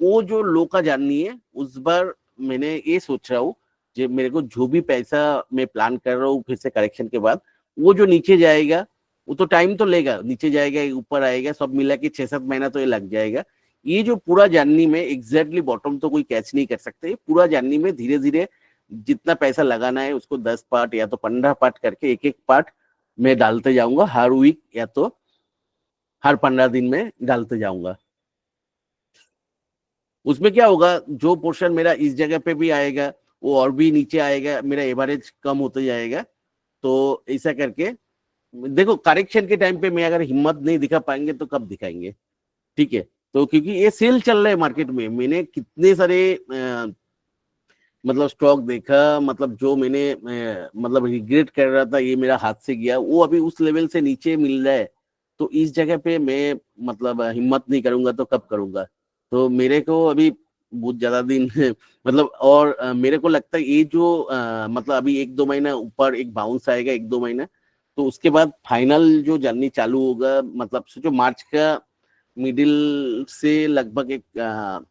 वो जो लो का जाननी है, उस बार मैंने ये सोच रहा हूँ, जो मेरे को जो भी पैसा मैं प्लान कर रहा हूँ फिर से करेक्शन के बाद, वो जो नीचे जाएगा, वो तो टाइम तो लेगा, नीचे जाएगा ऊपर आएगा, सब मिला के 6-7 महीना तो ये लग जाएगा। ये जो पूरा जाननी में एग्जैक्टली बॉटम तो कोई कैच नहीं कर सकते, पूरा जाननी में धीरे धीरे जितना पैसा लगाना है उसको 10 पार्ट या तो 15 पार्ट करके एक एक पार्ट मैं डालते जाऊंगा, हर वीक या तो हर 15 दिन में डालते जाऊंगा। उसमें क्या होगा, जो पोर्शन मेरा इस जगह पे भी आएगा वो और भी नीचे आएगा, मेरा एवरेज कम होते जाएगा। तो ऐसा करके देखो, करेक्शन के टाइम पे मैं अगर हिम्मत नहीं दिखा पाएंगे तो कब दिखाएंगे, ठीक है। तो क्योंकि ये सेल चल रहा है मार्केट में, मैंने कितने सारे मतलब स्टॉक देखा, मतलब जो मैंने मतलब रिग्रेट कर रहा था ये मेरा हाथ से गया, वो अभी उस लेवल से नीचे मिल रहा है। तो इस जगह पे मैं मतलब हिम्मत नहीं करूंगा तो कब करूंगा। तो मेरे को अभी बहुत ज्यादा दिन मतलब, और मेरे को लगता है ये जो मतलब अभी 1-2 महीना ऊपर एक बाउंस आएगा, 1-2 महीना, तो उसके बाद फाइनल जो जर्नी चालू होगा, मतलब सोचो मार्च का मिडिल से लगभग एक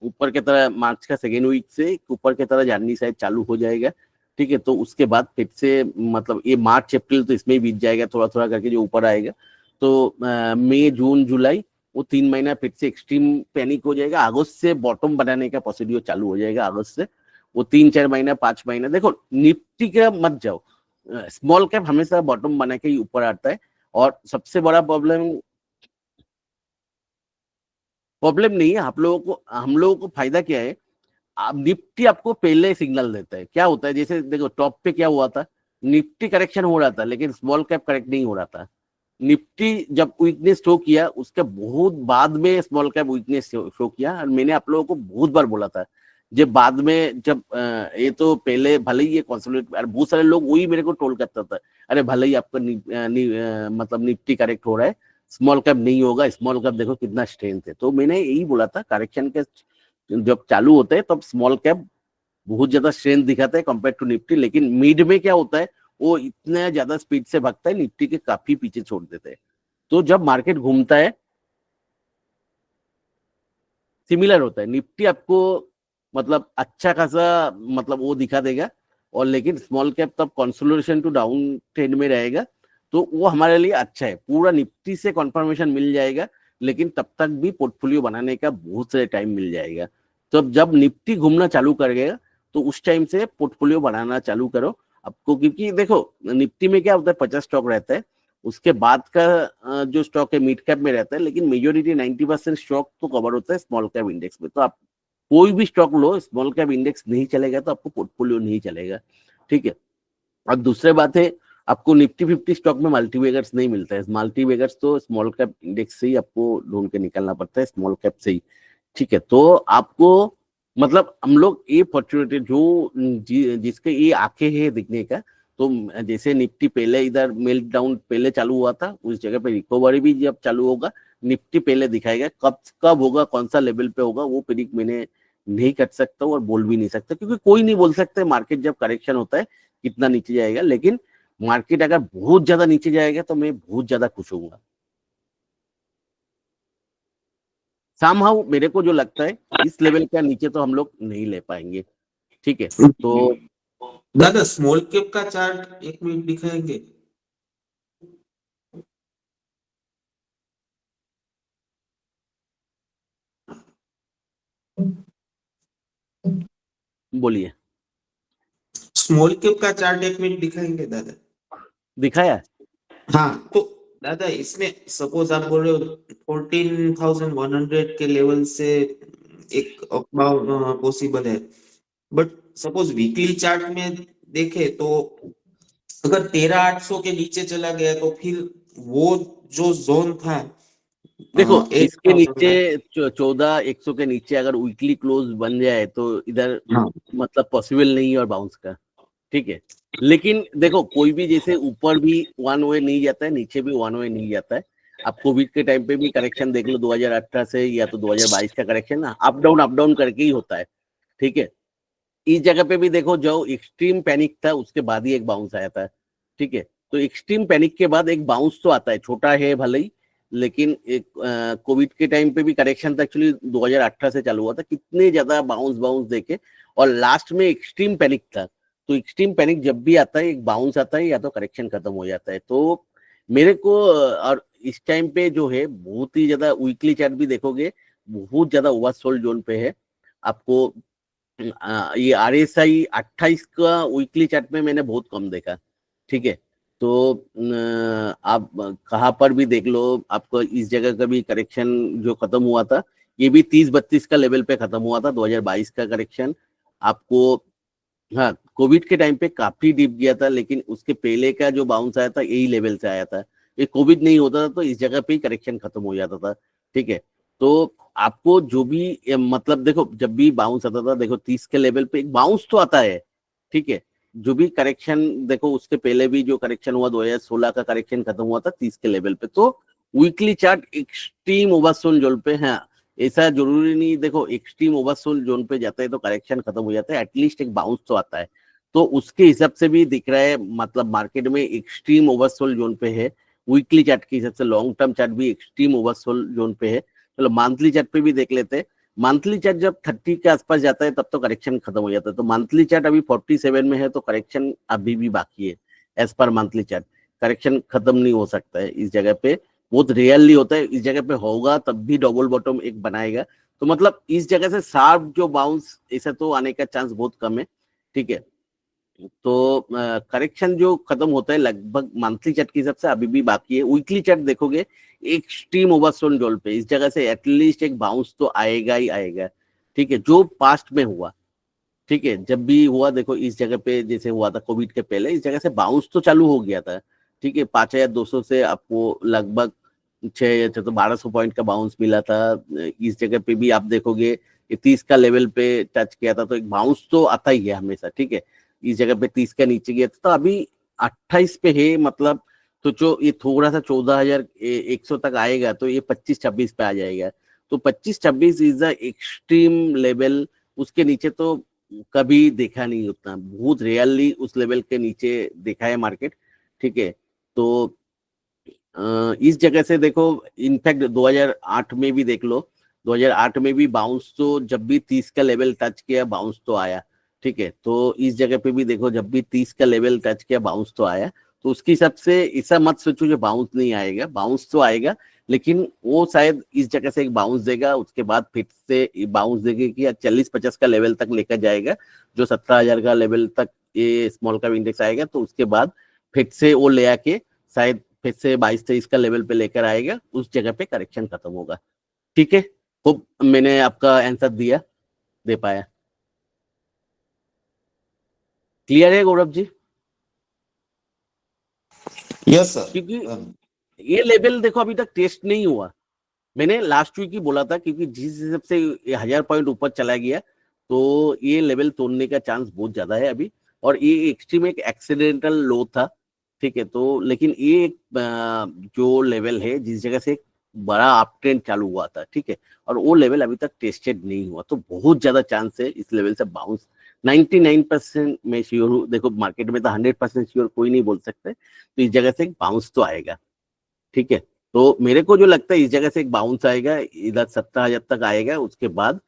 ऊपर की तरह, मार्च का सेकेंड वीक से ऊपर की तरह जर्नी शायद चालू हो जाएगा, ठीक है। तो उसके बाद फिर से मतलब ये मार्च अप्रैल तो इसमें ही बीत जाएगा, थोड़ा थोड़ा करके जो ऊपर आएगा। तो मई जून जुलाई वो 3 महीना फिर से एक्सट्रीम पैनिक हो जाएगा। अगस्त से बॉटम बनाने का प्रोसीड्यूर चालू हो जाएगा, अगस्त से वो 3-4 महीना 5 महीना। देखो निफ्टी का मत जाओ, स्मॉल कैप हमेशा बॉटम बना के ही ऊपर आता है। और सबसे बड़ा प्रॉब्लम नहीं है आप लोगों को, हम लोगों को फायदा क्या है, आप निफ्टी आपको पहले सिग्नल देता है। क्या होता है, जैसे देखो टॉप पे क्या हुआ था, निफ्टी करेक्शन हो रहा था लेकिन स्मॉल कैप करेक्ट नहीं हो रहा था। निफ्टी जब वीकनेस शो किया उसके बहुत बाद में स्मॉल कैप वीकनेस शो किया, और मैंने आप लोगों को बहुत बार बोला था, जब बाद में जब ये तो पहले भले ही ये कंसोलिडेट, बहुत सारे लोग वही मेरे को टोल करता था, अरे भले ही आपका मतलब निफ्टी करेक्ट हो रहा है, स्मॉल कैप नहीं होगा, स्मॉल कैप देखो कितना स्ट्रेंथ है। तो मैंने यही बोला था, करेक्शन के जब चालू होते हैं तब स्मॉल कैप बहुत ज्यादा स्ट्रेंथ दिखाता है कंपेयर टू निफ्टी, लेकिन मिड में क्या होता है, वो इतना ज्यादा स्पीड से भागता है, निफ्टी के काफी पीछे छोड़ देते हैं। तो जब मार्केट घूमता है सिमिलर होता है, निफ्टी आपको मतलब अच्छा खासा मतलब वो दिखा देगा, और लेकिन स्मॉल कैप तब कंसोलिडेशन टू डाउन ट्रेंड में रहेगा। तो वो हमारे लिए अच्छा है, पूरा निफ्टी से कंफर्मेशन मिल जाएगा, लेकिन तब तक भी पोर्टफोलियो बनाने का बहुत सारे टाइम मिल जाएगा। तो जब निफ्टी घूमना चालू करेगा तो उस टाइम से पोर्टफोलियो बनाना चालू करो आपको, क्योंकि देखो निफ्टी में क्या होता है, 50 स्टॉक रहता है, उसके बाद का जो स्टॉक है मिड कैप में रहता है, लेकिन मेजोरिटी 90% स्टॉक तो कवर होता है स्मॉल कैप इंडेक्स में। तो आप कोई भी स्टॉक लो, स्मॉल कैप इंडेक्स नहीं चलेगा तो आपको पोर्टफोलियो नहीं चलेगा, ठीक है। और दूसरी बात है, आपको निफ्टी 50 स्टॉक में मल्टीबैगर्स नहीं मिलता है, मल्टीबैगर्स तो स्मॉल कैप इंडेक्स से ही आपको ढूंढ के निकलना पड़ता है, स्मॉल कैप से ही, ठीक है। तो आपको मतलब हम लोग ये फॉर्चुनेट जो जिसके ये आंखें है दिखने का, तो जैसे निफ्टी पहले इधर मेल्ट डाउन पहले चालू हुआ था, उस जगह पे रिकवरी भी जब चालू होगा निफ्टी पहले दिखाएगा। कब होगा, कौन सा लेवल पे होगा, वो प्रेडिक्ट मैंने नहीं कर सकता और बोल भी नहीं सकता, क्योंकि कोई नहीं बोल सकता मार्केट जब करेक्शन होता है कितना नीचे जाएगा। लेकिन मार्केट अगर बहुत ज्यादा नीचे जाएगा तो मैं बहुत ज्यादा खुश होऊंगा। समहाउ मेरे को जो लगता है इस लेवल का नीचे तो हम लोग नहीं ले पाएंगे, ठीक है। तो दादा स्मॉल कैप का चार्ट 1 मिनट दिखाएंगे? बोलिए। स्मॉल कैप का चार्ट 1 मिनट दिखाएंगे दादा? दिखाया? हाँ, तो दादा इसमें सपोज आप बोल रहे हो 14,100 के लेवल से एक पॉसिबल है, बट सपोज वीकली चार्ट में देखे तो अगर 13,800 के नीचे चला गया तो फिर वो जो जोन था देखो इसके 8,000 नीचे में। 14,100 के नीचे अगर वीकली क्लोज बन जाए तो इधर हाँ मतलब पॉसिबल नहीं है और बाउंस का, ठीक है। लेकिन देखो कोई भी जैसे ऊपर भी वन वे नहीं जाता है, नीचे भी वन वे नहीं जाता है। आप कोविड के टाइम पे भी करेक्शन देख लो 2018 से या तो 2022 का करेक्शन ना अप डाउन करके ही होता है, ठीक है। इस जगह पे भी देखो जो एक्सट्रीम पैनिक था उसके बाद ही एक बाउंस आया था, ठीक है। तो एक्सट्रीम पैनिक के बाद एक बाउंस तो आता है, छोटा है भले ही, लेकिन एक कोविड के टाइम पे भी करेक्शन था एक्चुअली 2018 से चालू हुआ था, कितने ज्यादा बाउंस बाउंस देखे और लास्ट में एक्सट्रीम पैनिक था। तो एक्सट्रीम पैनिक जब भी आता है एक बाउंस आता है या तो करेक्शन खत्म हो जाता है। तो मेरे को और इस टाइम पे जो है बहुत ही ज्यादा वीकली चार्ट भी देखोगे बहुत ज्यादा ओवरसोल्ड जोन पे है। आपको ये RSI 28 का वीकली चार्ट में मैंने बहुत कम देखा, ठीक है। तो आप कहाँ पर भी देख लो, आपको इस जगह का भी करेक्शन जो खत्म हुआ था ये भी 30-32 का लेवल पे खत्म हुआ था 2022 का करेक्शन। आपको हाँ कोविड के टाइम पे काफी डीप गया था, लेकिन उसके पहले का जो बाउंस आया था यही लेवल से आया था। ये कोविड नहीं होता था तो इस जगह पे ही करेक्शन खत्म हो जाता था, ठीक है। तो आपको जो भी मतलब देखो जब भी बाउंस आता था देखो 30 के लेवल पे एक बाउंस तो आता है, ठीक है। जो भी करेक्शन देखो उसके पहले भी जो करेक्शन हुआ 2016 का करेक्शन खत्म हुआ था 30 के लेवल पे। तो weekly chart extreme oversold zone पे है, ऐसा जरूरी नहीं देखो एक्सट्रीम ओवरसोल्ड जोन पे जाता है तो करेक्शन खत्म हो जाता है, एटलीस्ट एक बाउंस तो आता है। तो उसके हिसाब से भी दिख रहा है मतलब मार्केट में एक्सट्रीम ओवरसोल्ड जोन पे है वीकली चार्ट के हिसाब से। लॉन्ग टर्म चार्ट भी एक्सट्रीम ओवरसोल्ड जोन पे है। चलो मंथली चार्ट पे भी देख लेते हैं। मंथली चार्ट जब 30 के आसपास जाता है तब तो करेक्शन खत्म हो जाता है। तो मंथली चार्ट अभी 47 में है तो करेक्शन अभी भी बाकी है। As per monthly chart correction खत्म नहीं हो सकता है इस जगह पे, बहुत रेयरली होता है। इस जगह पे होगा तब भी डबल बॉटम एक बनाएगा। तो मतलब इस जगह से शार्प जो बाउंस ऐसा तो आने का चांस बहुत कम है, ठीक है। तो करेक्शन जो खत्म होता है लगभग मंथली चार्ट के हिसाब से अभी भी बाकी है। वीकली चार्ट देखोगे एक्सट्रीम ओवरसोल्ड जोन पे इस जगह से एटलीस्ट एक बाउंस तो आएगा ही आएगा, ठीक है। जो पास्ट में हुआ, ठीक है, जब भी हुआ देखो इस जगह पे जैसे हुआ था कोविड के पहले इस जगह से बाउंस तो चालू हो गया था, ठीक है। 5200 से आपको लगभग 1200 पॉइंट का बाउंस मिला था। इस जगह पे भी आप देखोगे 30 का लेवल पे टच किया था तो एक बाउंस तो आता ही है हमेशा, ठीक है। इस जगह पे 30 का नीचे गया था तो अभी 28 पे है मतलब। तो जो ये थोड़ा सा 14,100 तक आएगा तो ये 25-26 पे आ जाएगा। तो 25-26 इज द एक्सट्रीम लेवल। उसके नीचे तो कभी देखा नहीं, उतना बहुत रेयरली उस लेवल के नीचे देखा है मार्केट, ठीक है। तो इस जगह से देखो इनफैक्ट 2008 में भी देख लो, 2008 में भी बाउंस तो जब भी 30 का लेवल टच किया बाउंस तो आया, ठीक है। तो इस जगह पे भी देखो जब भी 30 का लेवल टच किया बाउंस तो आया। तो उसके हिसाब से ऐसा मत सोचो जो बाउंस नहीं आएगा, बाउंस तो आएगा, लेकिन वो शायद इस जगह से एक बाउंस देगा उसके बाद फिर से बाउंस देगा कि 40-50 का लेवल तक लेकर जाएगा, जो 17,000 का लेवल तक ये स्मॉल कैप इंडेक्स आएगा। तो उसके बाद फिर से वो ले आके शायद फिर से 22-23 का लेवल पे लेकर आएगा, उस जगह पे करेक्शन खत्म होगा, ठीक है। होप मैंने आपका आंसर दे पाया। क्लियर है गौरव जी? Yes sir. क्योंकि ये लेवल देखो अभी तक टेस्ट नहीं हुआ। मैंने लास्ट वीक ही बोला था क्योंकि जिस हिसाब से 1000 पॉइंट ऊपर चला गया तो ये लेवल तोड़ने का चांस बहुत ज्यादा है अभी। और ये एक्सट्रीम एक एक्सीडेंटल लो था, ठीक है। तो लेकिन ये जो लेवल है जिस जगह से एक बड़ा अप ट्रेंड चालू हुआ था, ठीक है, और वो लेवल अभी तक टेस्टेड नहीं हुआ। तो बहुत ज्यादा चांस है इस लेवल से बाउंस। 99% में श्योर हूँ, देखो मार्केट में तो 100% श्योर कोई नहीं बोल सकते। तो इस जगह से एक बाउंस तो आएगा, ठीक है। तो मेरे को जो लगता है इस जगह से एक बाउंस आएगा, इधर 17,000 तक आएगा। उसके बाद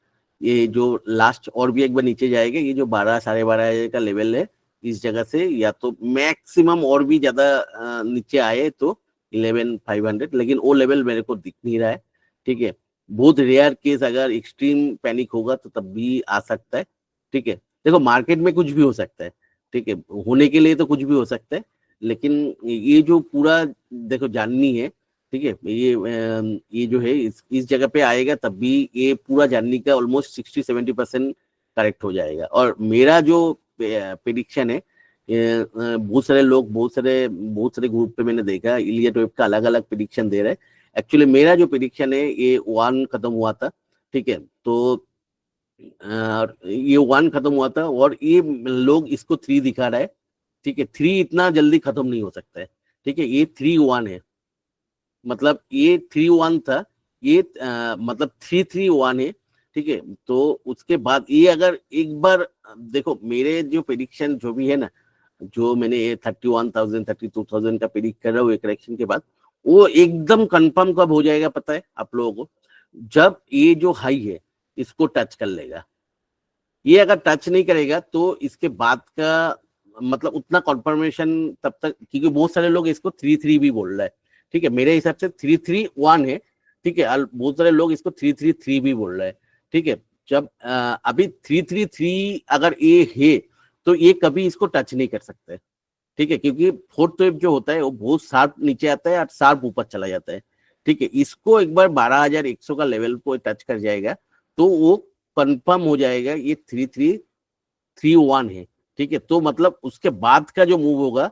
ये जो लास्ट और भी एक बार नीचे जाएगा, ये जो 12-12,500 का लेवल है इस जगह से या तो मैक्सिमम और भी ज्यादा नीचे आए तो 11,500, लेकिन वो लेवल मेरे को दिख नहीं रहा है, ठीक है। बहुत रेयर केस अगर एक्सट्रीम पैनिक होगा तो तब भी आ सकता है, ठीक है। देखो मार्केट में कुछ भी हो सकता है, ठीक है, होने के लिए तो कुछ भी हो सकता है, लेकिन ये जो पूरा देखो जाननी है, ठीक है, ये जो है इस जगह पे आएगा तब भी ये पूरा जाननी का ऑलमोस्ट 60-70% करेक्ट हो जाएगा। और मेरा जो प्रेडिक्शन है बहुत सारे लोग बहुत सारे ग्रुप पे मैंने देखा इलियट वेव का अलग अलग प्रिडिक्शन दे रहे हैं। एक्चुअली मेरा जो प्रिडिक्शन है ये 1 खत्म हुआ था, ठीक है, तो ये 1 खत्म हुआ था और ये लोग इसको 3 दिखा रहा है, ठीक है। 3 इतना जल्दी खत्म नहीं हो सकता है, ठीक है, ये 3-1 है, मतलब ये 3-1 था, ये मतलब 3-3-1 है, ठीक है। तो उसके बाद ये अगर एक बार देखो मेरे जो प्रेडिक्शन जो भी है ना, जो मैंने ये 31,000 32,000 का प्रेडिक्ट कर रहा हूँ करेक्शन के बाद, वो एकदम कंफर्म कब हो जाएगा पता है आप लोगों को? जब ये जो हाई है इसको टच कर लेगा। ये अगर टच नहीं करेगा तो इसके बाद का मतलब उतना कॉन्फर्मेशन तब तक, क्योंकि बहुत सारे लोग इसको 3-3 भी बोल रहे हैं, ठीक है, मेरे हिसाब से 3-3-1 है, ठीक है, और बहुत सारे लोग इसको 3-3-3 भी बोल रहे हैं, ठीक है। जब अभी 3-3-3 अगर ये है तो ये कभी इसको टच नहीं कर सकते, ठीक है, क्योंकि फोर्थ वेव जो होता है वो बहुत शार्प नीचे आता है और शार्प ऊपर चला जाता है, ठीक है। इसको एक बार 12,100 का लेवल को टच कर जाएगा तो वो कंफर्म हो जाएगा ये 3-3-3-1 है, ठीक है। तो मतलब उसके बाद का जो मूव होगा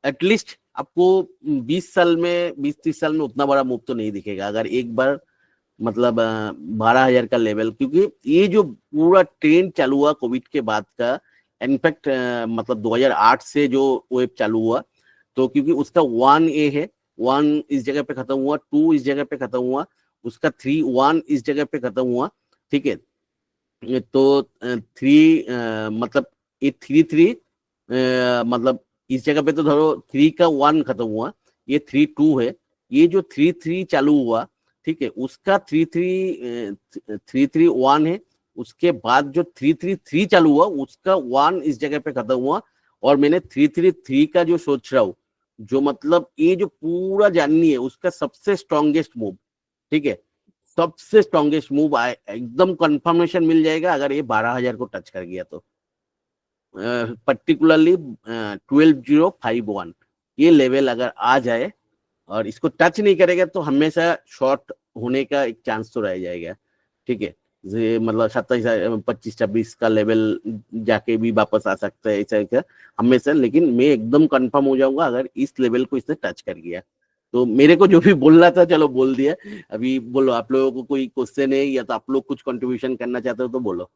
एटलीस्ट आपको 20-30 साल में उतना बड़ा मूव तो नहीं दिखेगा अगर एक बार मतलब 12,000 का लेवल, क्योंकि ये जो पूरा ट्रेंड चालू हुआ कोविड के बाद का, इनफैक्ट मतलब 2008 से जो वेब चालू हुआ, तो क्योंकि उसका 1A है, 1 इस जगह पे खत्म हुआ, 2 इस जगह पे खत्म हुआ, उसका 3-1 इस जगह पे खत्म हुआ, ठीक है। तो 3 मतलब ये 3-3 मतलब इस जगह पे तो धरो 3 का 1 खत्म हुआ, ये 3-2 है, ये जो 3-3 चालू हुआ, ठीक है, उसका 3-3-1 है, उसके बाद जो 3-3-3 चालू हुआ उसका 1 इस जगह पे खत्म हुआ, और मैंने 3-3-3 का जो सोच रहा हूँ, जो मतलब ये जो पूरा जर्नी है उसका सबसे स्ट्रॉन्गेस्ट मूव, ठीक है, सबसे स्ट्रॉन्गेस्ट मूव आए एकदम कंफर्मेशन मिल जाएगा अगर ये 12,000 को टच कर गया तो, पर्टिकुलरली 12,051 ये लेवल अगर आ जाए और इसको टच नहीं करेगा तो हमेशा शॉर्ट होने का एक चांस तो रह जाएगा, ठीक है। मतलब 27-25-26 का लेवल जाके भी वापस आ सकता है ऐसा हमेशा, लेकिन मैं एकदम कंफर्म हो जाऊंगा अगर इस लेवल को इसने टच कर गया। तो मेरे को जो भी बोलना था चलो बोल दिया, अभी बोलो आप लोगों को कोई क्वेश्चन है या तो आप लोग कुछ कंट्रीब्यूशन करना चाहते हो तो बोलो।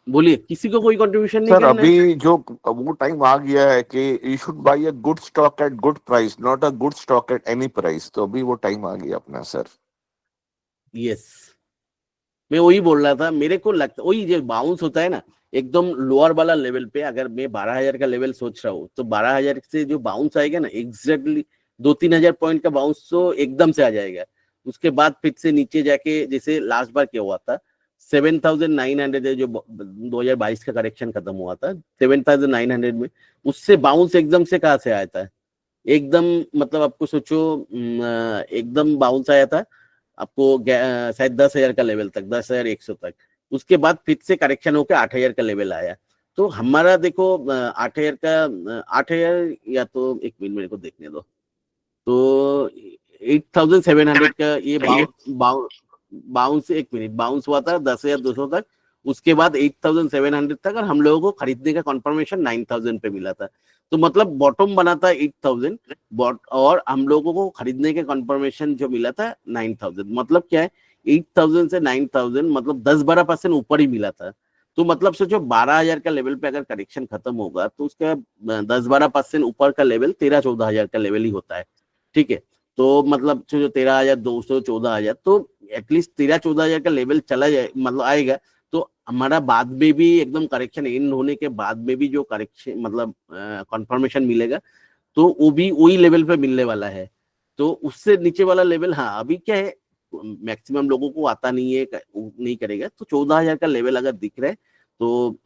बोलिए, किसी को कोई कंट्रीब्यूशन नहीं सर करना है? अभी जो वो टाइम आ गया है कि you should buy a good stock at good price, not a good stock at any price, तो अभी वो टाइम आ गया अपना सर। यस, मैं वही बोल रहा था, मेरे को लगता वही जो बाउंस होता है ना एकदम लोअर वाला लेवल पे, अगर मैं 12,000 का लेवल सोच रहा हूँ तो 12,000 से जो बाउंस आएगा ना एग्जैक्टली 2-3 हजार पॉइंट का बाउंस तो एकदम से आ जाएगा। उसके बाद फिर से नीचे जाके जैसे लास्ट बार क्या हुआ था 7,900 जो 2022 का करेक्शन खत्म हुआ था 7,900 में, उससे बाउंस एकदम से कहाँ से आया था? एकदम मतलब आपको सोचो एकदम बाउंस आया था आपको शायद 10,000 का लेवल तक, 10,100 तक, उसके बाद फिर से करेक्शन होकर 8,000 का लेवल आया। तो हमारा देखो 8,000 का 8,000 या तो एक मिनट मेरे को देखने दो, तो 8,700 का ये बाउंस एक मिनट बाउंस हुआ था 10,200 तक, उसके बाद 8,700 तक, और हम लोगों को खरीदने का कंफर्मेशन 9,000 पे मिला था। तो मतलब बॉटम बना था 8,000 और हम लोगों को खरीदने के कंफर्मेशन जो मिला था 9,000, मतलब क्या है 8,000 से 9,000 मतलब 10-12% ऊपर ही मिला था। तो मतलब सोचो 12,000 का लेवल पे अगर करेक्शन खत्म होगा तो उसका 10-12% ऊपर का लेवल 13-14 हजार का लेवल ही होता है, ठीक है। तो मतलब जो 13,200 14,000 तो एटलीस्ट 13-14 हजार का लेवल चला जाए मतलब आएगा, तो हमारा बाद में भी एकदम करेक्शन एंड होने के बाद में भी जो करेक्शन मतलब कंफर्मेशन मिलेगा तो वो भी वही लेवल पे मिलने वाला है। तो उससे नीचे वाला लेवल हाँ अभी क्या है मैक्सिमम लोगों को आता नहीं है, नहीं करेगा, तो 14,000 का लेवल अगर दिख रहा है तो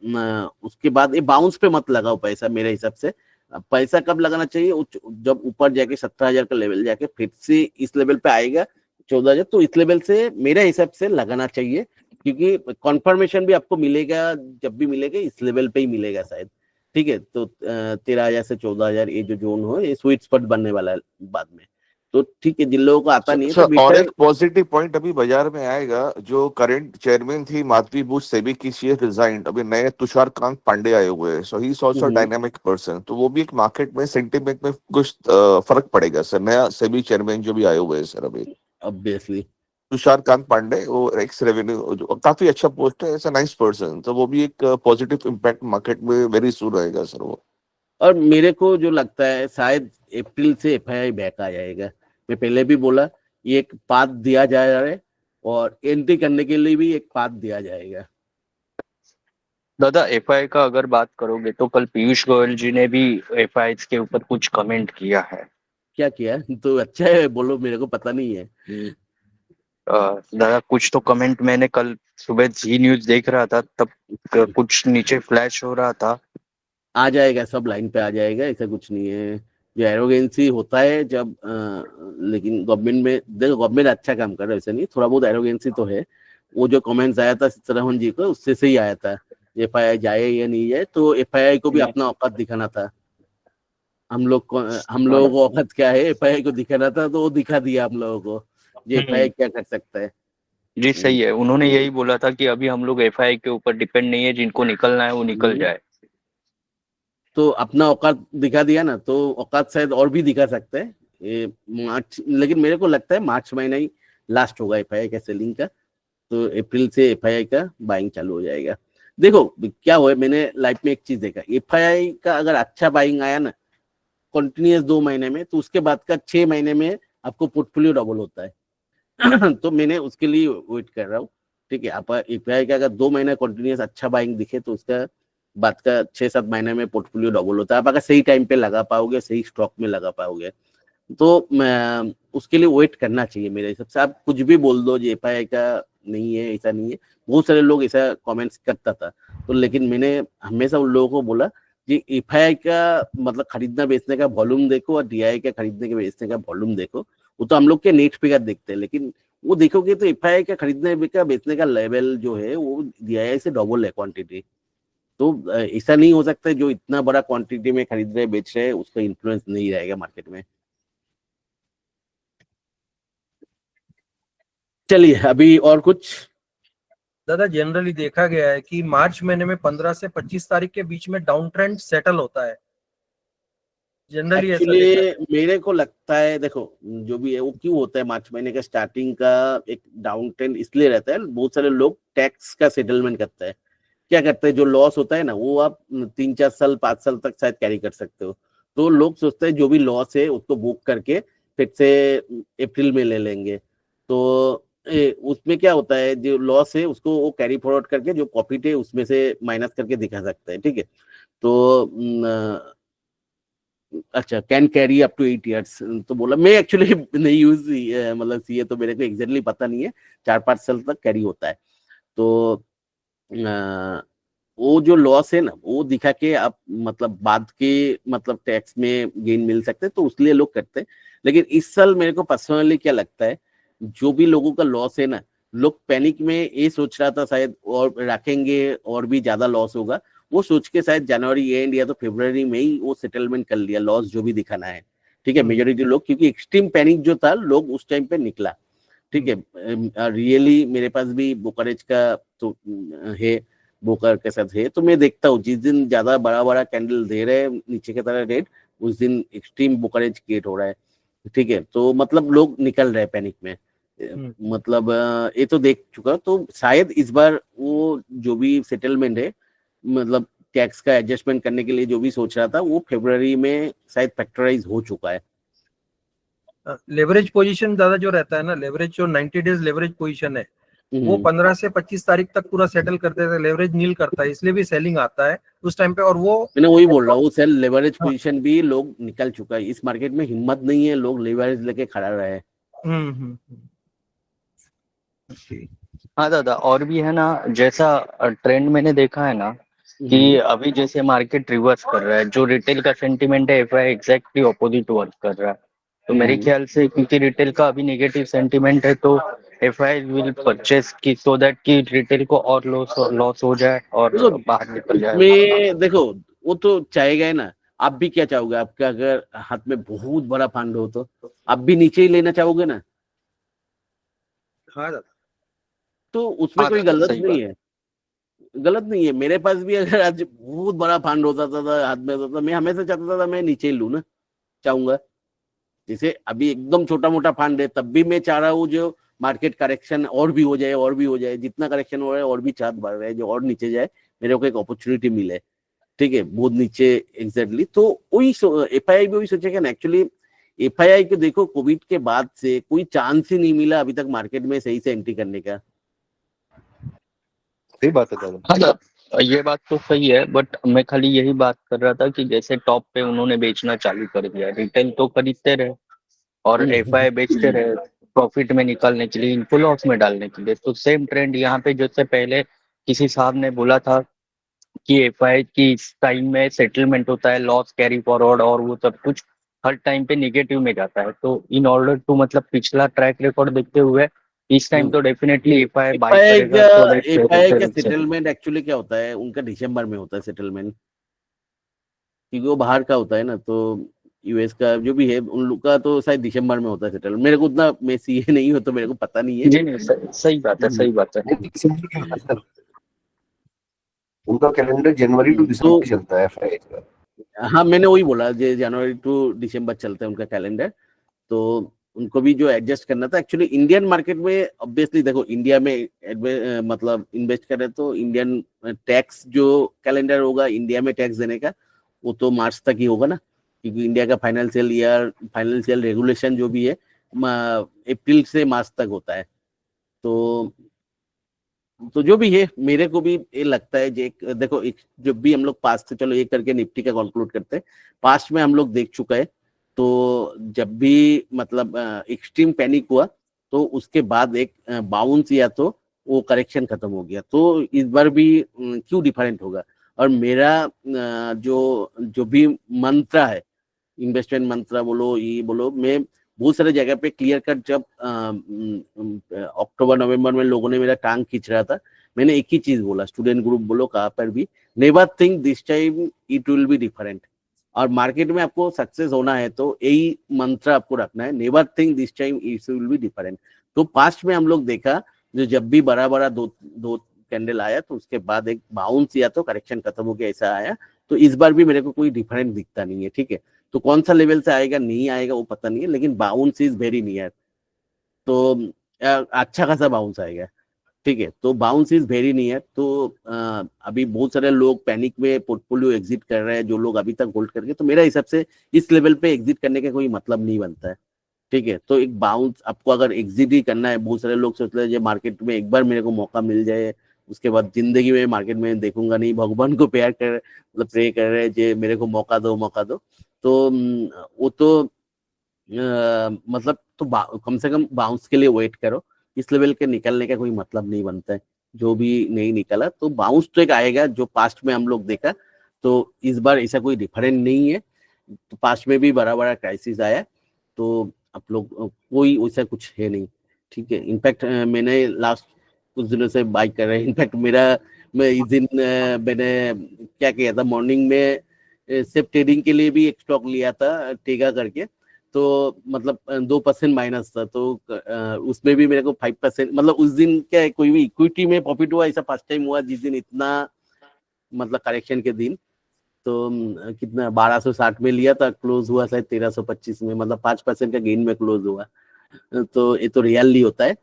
उसके बाद ये बाउंस पे मत लगाओ पैसा मेरे हिसाब से। पैसा कब लगाना चाहिए जब ऊपर जाके 17,000 का लेवल जाके फिर से इस लेवल पे आएगा 14,000, तो इस लेवल से मेरे हिसाब से लगाना चाहिए, क्योंकि कंफर्मेशन भी आपको मिलेगा जब भी मिलेगा इस लेवल पे ही मिलेगा शायद, ठीक है। तो 13,000 से 14,000 ये जो जोन हो ये स्वीट स्पॉट बनने वाला है बाद में। तो ठीक है, जिन लोगों को आता नहीं है तो और बेटर। एक पॉजिटिव पॉइंट अभी बाजार में आएगा, जो करंट चेयरमैन थी माधवी बुश सेबी की, शी रिजाइंड, अभी नए तुषार कांत पांडे आए हुए हैं, so he is also dynamic person, तो वो भी एक मार्केट में सेंटीमेंट में कुछ फर्क पड़ेगा सर। नया सेबी चेयरमैन जो भी आए हुए हैं सर अभी, ऑब्वियसली तुषार कांत पांडे, वो एक्स रेवेन्यू जो काफी अच्छा पोस्ट है, ऐसा नाइस पर्सन, तो वो भी एक पॉजिटिव इम्पैक्ट मार्केट में वेरी सून रहेगा सर वो। और मेरे को जो लगता है शायद अप्रैल से एफआईआई बैक आ जाएगा। मैं पहले भी बोला, ये एक पाथ दिया जा रहा है और एंट्री करने के लिए भी एक पाथ दिया जाएगा। दादा एफआई का अगर बात करोगे तो कल पीयूष गोयल जी ने भी एफआई के ऊपर कुछ कमेंट किया है। क्या किया? तो अच्छा है, बोलो, मेरे को पता नहीं है। दादा कुछ तो कमेंट मैंने कल सुबह जी न्यूज देख रहा था, तब कुछ नीचे फ्लैश हो रहा था। आ जाएगा, सब लाइन पे आ जाएगा, ऐसा कुछ नहीं है। जो एरोगेंसी होता है जब लेकिन गवर्नमेंट में देखो, गवर्नमेंट अच्छा काम कर रहा है, ऐसा नहीं, थोड़ा बहुत एरोगेंसी तो है। वो जो कमेंट्स आया था सीतारमन जी को, उससे से ही आया था। एफआईआई जाए या नहीं जाए, तो एफआईआई को भी अपना औकात दिखाना था। हम लोगों को औकात क्या है, एफआईआई को दिखाना था, तो वो दिखा दिया हम लोगों को, ये एफआईआई क्या कर सकता है। जी सही है, उन्होंने यही बोला था कि अभी हम लोग एफआई के ऊपर डिपेंड नहीं है, जिनको निकलना है वो निकल जाए। तो अपना औकात दिखा दिया ना, तो औकात शायद और भी दिखा सकते हैं ये मार्च, लेकिन मेरे को लगता है मार्च महीना ही लास्ट होगा एफआईआई का सेलिंग का। तो अप्रैल से एफआईआई का बाइंग चालू हो जाएगा। देखो क्या हुआ, मैंने लाइफ में एक चीज देखा, एफआईआई का अगर अच्छा बाइंग आया ना कंटिन्यूअस 2 महीने में, तो उसके बाद का 6 महीने में आपको पोर्टफोलियो डबल होता है। तो मैंने उसके लिए वेट कर रहा हूँ। ठीक है, आप एफआईआई का अगर 2 महीने कंटिन्यूअस अच्छा बाइंग दिखे, तो उसका बाद का 6-7 महीने में पोर्टफोलियो डबल होता है। आप अगर सही टाइम पे लगा पाओगे, सही स्टॉक में लगा पाओगे, तो उसके लिए वेट करना चाहिए मेरे हिसाब से। आप कुछ भी बोल दो, जो एफआईआई का नहीं है, ऐसा नहीं है। बहुत सारे लोग ऐसा कमेंट्स करता था, तो लेकिन मैंने हमेशा उन लोगों को बोला कि एफआईआई का मतलब खरीदना बेचने का वॉल्यूम देखो, और डीआई का खरीदने के बेचने का वॉल्यूम देखो। वो तो हम लोग के नेट फिगर देखते हैं, लेकिन वो देखोगे तो एफआईआई का खरीदने का बेचने का लेवल जो है वो डीआई से डबल है क्वांटिटी। तो ऐसा नहीं हो सकता जो इतना बड़ा क्वांटिटी में खरीद रहे बेच रहे उसका इन्फ्लुएंस नहीं रहेगा मार्केट में। चलिए, अभी और कुछ? दादा जनरली देखा गया है कि मार्च महीने में 15 से 25 तारीख के बीच में डाउन ट्रेंड सेटल होता है, जनरली ऐसा देखा है। एक्चुअली मेरे को लगता है, देखो जो भी है वो क्यों होता है, मार्च महीने का स्टार्टिंग का एक डाउन ट्रेंड इसलिए रहता है, बहुत सारे लोग टैक्स का सेटलमेंट करते हैं। क्या करते हैं, जो लॉस होता है ना, वो आप 3-4 साल 5 साल तक शायद कैरी कर सकते हो। तो लोग सोचते हैं जो भी लॉस है उसको बुक करके फिर से अप्रैल में ले लेंगे। तो उसमें क्या होता है, जो लॉस है उसको वो कैरी फॉरवर्ड करके जो प्रॉफिट है उसमें से माइनस करके दिखा सकता है। ठीक है, तो अच्छा, can carry up to 8 years, तो बोला मैं एक्चुअली नहीं यूज, मतलब सीए तो मेरे को एग्जैक्टली पता नहीं है, 4-5 साल तक कैरी होता है। तो वो जो लॉस है ना, वो दिखा के आप मतलब बाद के मतलब टैक्स में गेन मिल सकते हैं, तो उसलिए लोग करते हैं। लेकिन इस साल मेरे को पर्सनली क्या लगता है, जो भी लोगों का लॉस है ना, लोग पैनिक में ये सोच रहा था शायद और रखेंगे और भी ज्यादा लॉस होगा, वो सोच के शायद जनवरी एंड या तो फरवरी में ही वो सेटलमेंट कर लिया लॉस जो भी दिखाना है। ठीक है, मेजोरिटी लोग, क्योंकि एक्सट्रीम पैनिक जो था लोग उस टाइम पे निकला। ठीक है, रियली मेरे पास भी ब्रोकरेज का तो है, ब्रोकर के साथ है, तो मैं देखता हूँ जिस दिन ज्यादा बड़ा बड़ा कैंडल दे रहे हैं नीचे की तरह रेट, उस दिन एक्सट्रीम ब्रोकरेज क्रिएट हो रहा है। ठीक है, तो मतलब लोग निकल रहे हैं पैनिक में। मतलब ये तो देख चुका, तो शायद इस बार वो जो भी सेटलमेंट है, मतलब टैक्स का एडजस्टमेंट करने के लिए जो भी सोच रहा था, वो फरवरी में शायद फैक्टराइज हो चुका है। लेवरेज पोजीशन दादा जो रहता है ना, लेवरेज जो 90 डेज लेवरेज पोजीशन है, वो 15 से 25 तारीख तक पूरा सेटल कर देता है, लेवरेज नील करता है, इसलिए भी सेलिंग आता है उस टाइम पे। और वो मैंने वही बोल रहा हूँ, सेल लेवरेज पोजीशन भी लोग निकल चुका है। इस मार्केट में हिम्मत नहीं है, लोग लेवरेज लेके खड़ा रहे। हाँ दादा, और भी है ना, जैसा ट्रेंड मैंने देखा है ना कि अभी जैसे मार्केट रिवर्स कर रहा है, जो रिटेल का सेंटीमेंट है एफआई एग्जैक्टली ऑपोजिट वर्क कर रहा है। तो मेरे ख्याल से क्योंकि रिटेल का अभी नेगेटिव सेंटीमेंट है, तो एफआई विल परचेस की सो दैट कि रिटेल को और लॉस हो जाए और बाहर निकल जाए। में देखो वो तो चाहेगा ही ना। आप भी क्या चाहोगे? आपका अगर हाथ में बहुत बड़ा फंड हो तो आप भी नीचे ही लेना चाहोगे ना? हाँ दादा। तो उसमें हाँ कोई दादा, गलत सही नहीं बात। है, गलत नहीं है। मेरे पास भी अगर आज बहुत बड़ा फंड होता था हाथ में होता था, मैं हमेशा चाहता था मैं नीचे ही लूं ना, चाहूंगा। जैसे अभी एकदम छोटा मोटा फंड है तब भी मैं चाह रहा हूँ जो मार्केट करेक्शन और भी हो जाए, और भी हो जाए, जितना करेक्शन हो रहा है और भी चाहत बढ़ रहा है जो और नीचे जाए, मेरे को एक अपॉर्चुनिटी मिले, ठीक है, बहुत नीचे एग्जैक्टली। तो वही एफआईआई भी वही सोचेगा ना एक्चुअली। एफआईआई को देखो, कोविड के बाद से कोई चांस ही नहीं मिला अभी तक मार्केट में सही से एंट्री करने का। सही बात है दादा। हाँ दादा, ये बात तो सही है, बट मैं खाली यही बात कर रहा था कि जैसे टॉप पे उन्होंने बेचना चालू कर दिया, रिटेल तो खरीदते रहे और एफआई बेचते रहे प्रॉफिट में निकालने के लिए, इनको लॉस में डालने के लिए। तो सेम ट्रेंड यहाँ पे, जैसे पहले किसी साहब ने बोला था कि एफआई की इस टाइम में सेटलमेंट होता है, लॉस कैरी फॉरवर्ड और वो सब कुछ हर टाइम पे निगेटिव में जाता है। तो इन ऑर्डर टू मतलब पिछला ट्रैक रिकॉर्ड देखते हुए इस टाइम तो डेफिनेटली एफआई बाय करेगा सो दैट एफआईआई का सेटलमेंट एक्चुअली क्या होता है, उनका दिसंबर में होता है सेटलमेंट, क्योंकि वो बाहर का होता है ना। तो यूएस का जो भी है उन लोग का तो शायद दिसंबर में होता है सेटलमेंट। मेरे को उतना, मैं सीए नहीं हूँ तो मेरे को पता नहीं है। जी नहीं, सही बात है, सही बात है। दिसंबर के होता है सर, उनका कैलेंडर जनवरी टू तो दिसंबर चलता है एफआई का। हाँ, मैंने वही बोला, जनवरी टू दिसंबर चलता है उनका कैलेंडर। तो उनको भी जो एडजस्ट करना था एक्चुअली इंडियन मार्केट में। ऑब्वियसली देखो, इंडिया में मतलब इन्वेस्ट करें तो इंडियन टैक्स जो कैलेंडर होगा इंडिया में टैक्स देने का, वो तो मार्च तक ही होगा ना, क्योंकि इंडिया का फाइनेंशियल रेगुलेशन जो भी है अप्रैल से मार्च तक होता है। तो जो भी है, मेरे को भी ये लगता है देखो, जब भी हम लोग पास्ट से, चलो एक करके निफ्टी का कंक्लूड करते हैं, पास्ट में हम लोग देख चुका है। तो जब भी मतलब एक्सट्रीम पैनिक हुआ तो उसके बाद एक बाउंस या तो वो करेक्शन खत्म हो गया। तो इस बार भी क्यों डिफरेंट होगा? और मेरा जो जो भी मंत्र है, इन्वेस्टमेंट मंत्र बोलो, ये बोलो, मैं बहुत सारे जगह पे क्लियर कट, जब अक्टूबर नवंबर में लोगों ने मेरा टांग खींच रहा था, मैंने एक ही चीज बोला, स्टूडेंट ग्रुप बोलो कहाँ पर भी, never think this time it will be different. और मार्केट में आपको सक्सेस होना है तो यही मंत्र आपको रखना है, never think this time it will be different. तो पास्ट में हम लोग देखा, जो जब भी बड़ा बड़ा दो कैंडल आया तो उसके बाद एक बाउंस या तो करेक्शन खत्म हो गया, ऐसा आया। तो इस बार भी मेरे को कोई डिफरेंट दिखता नहीं है, ठीक है। तो कौन सा लेवल से आएगा नहीं आएगा वो पता नहीं है, लेकिन बाउंस इज वेरी नियर। तो अच्छा खासा बाउंस आएगा, ठीक है। तो बाउंस इज वेरी नियर। तो अभी बहुत सारे लोग पैनिक में पोर्टफोलियो एग्जिट कर रहे हैं, जो लोग अभी तक होल्ड करके। तो मेरा हिसाब से इस लेवल पे एग्जिट करने का कोई मतलब नहीं बनता है, ठीक है। तो एक बाउंस आपको अगर एग्जिट ही करना है, बहुत सारे लोग सोच रहे हैं मार्केट में एक बार मेरे को मौका मिल जाए, उसके बाद जिंदगी में मार्केट में देखूंगा नहीं, भगवान को प्यार कर मतलब प्रे कर रहे हैं जे मेरे को मौका दो, मौका दो। तो वो तो मतलब तो कम से कम बाउंस के लिए वेट करो। इस लेवल के निकलने का कोई मतलब नहीं बनता है। जो भी नहीं निकला तो बाउंस तो एक आएगा, जो पास्ट में हम लोग देखा। तो इस बार ऐसा कोई डिफरेंट नहीं है। तो पास्ट में भी बड़ा बड़ा क्राइसिस आया, तो आप लोग कोई वैसा कुछ है नहीं, ठीक है। इनफैक्ट मैंने लास्ट कुछ दिनों से बाई कर रहे हैं। इनफैक्ट मैं इस दिन मैंने क्या किया था, मॉर्निंग में सिर्फ ट्रेडिंग के लिए भी एक स्टॉक लिया था टेगा करके। तो मतलब 2% माइनस था, तो उसमें भी मेरे को 5%, मतलब उस दिन क्या है, कोई भी इक्विटी में प्रॉफिट हुआ ऐसा फर्स्ट टाइम हुआ जिस दिन इतना, मतलब करेक्शन के दिन। तो कितना 1260 में लिया था, क्लोज हुआ शायद 1325 में, मतलब 5% का गेन में क्लोज हुआ। तो ये तो रियली होता है।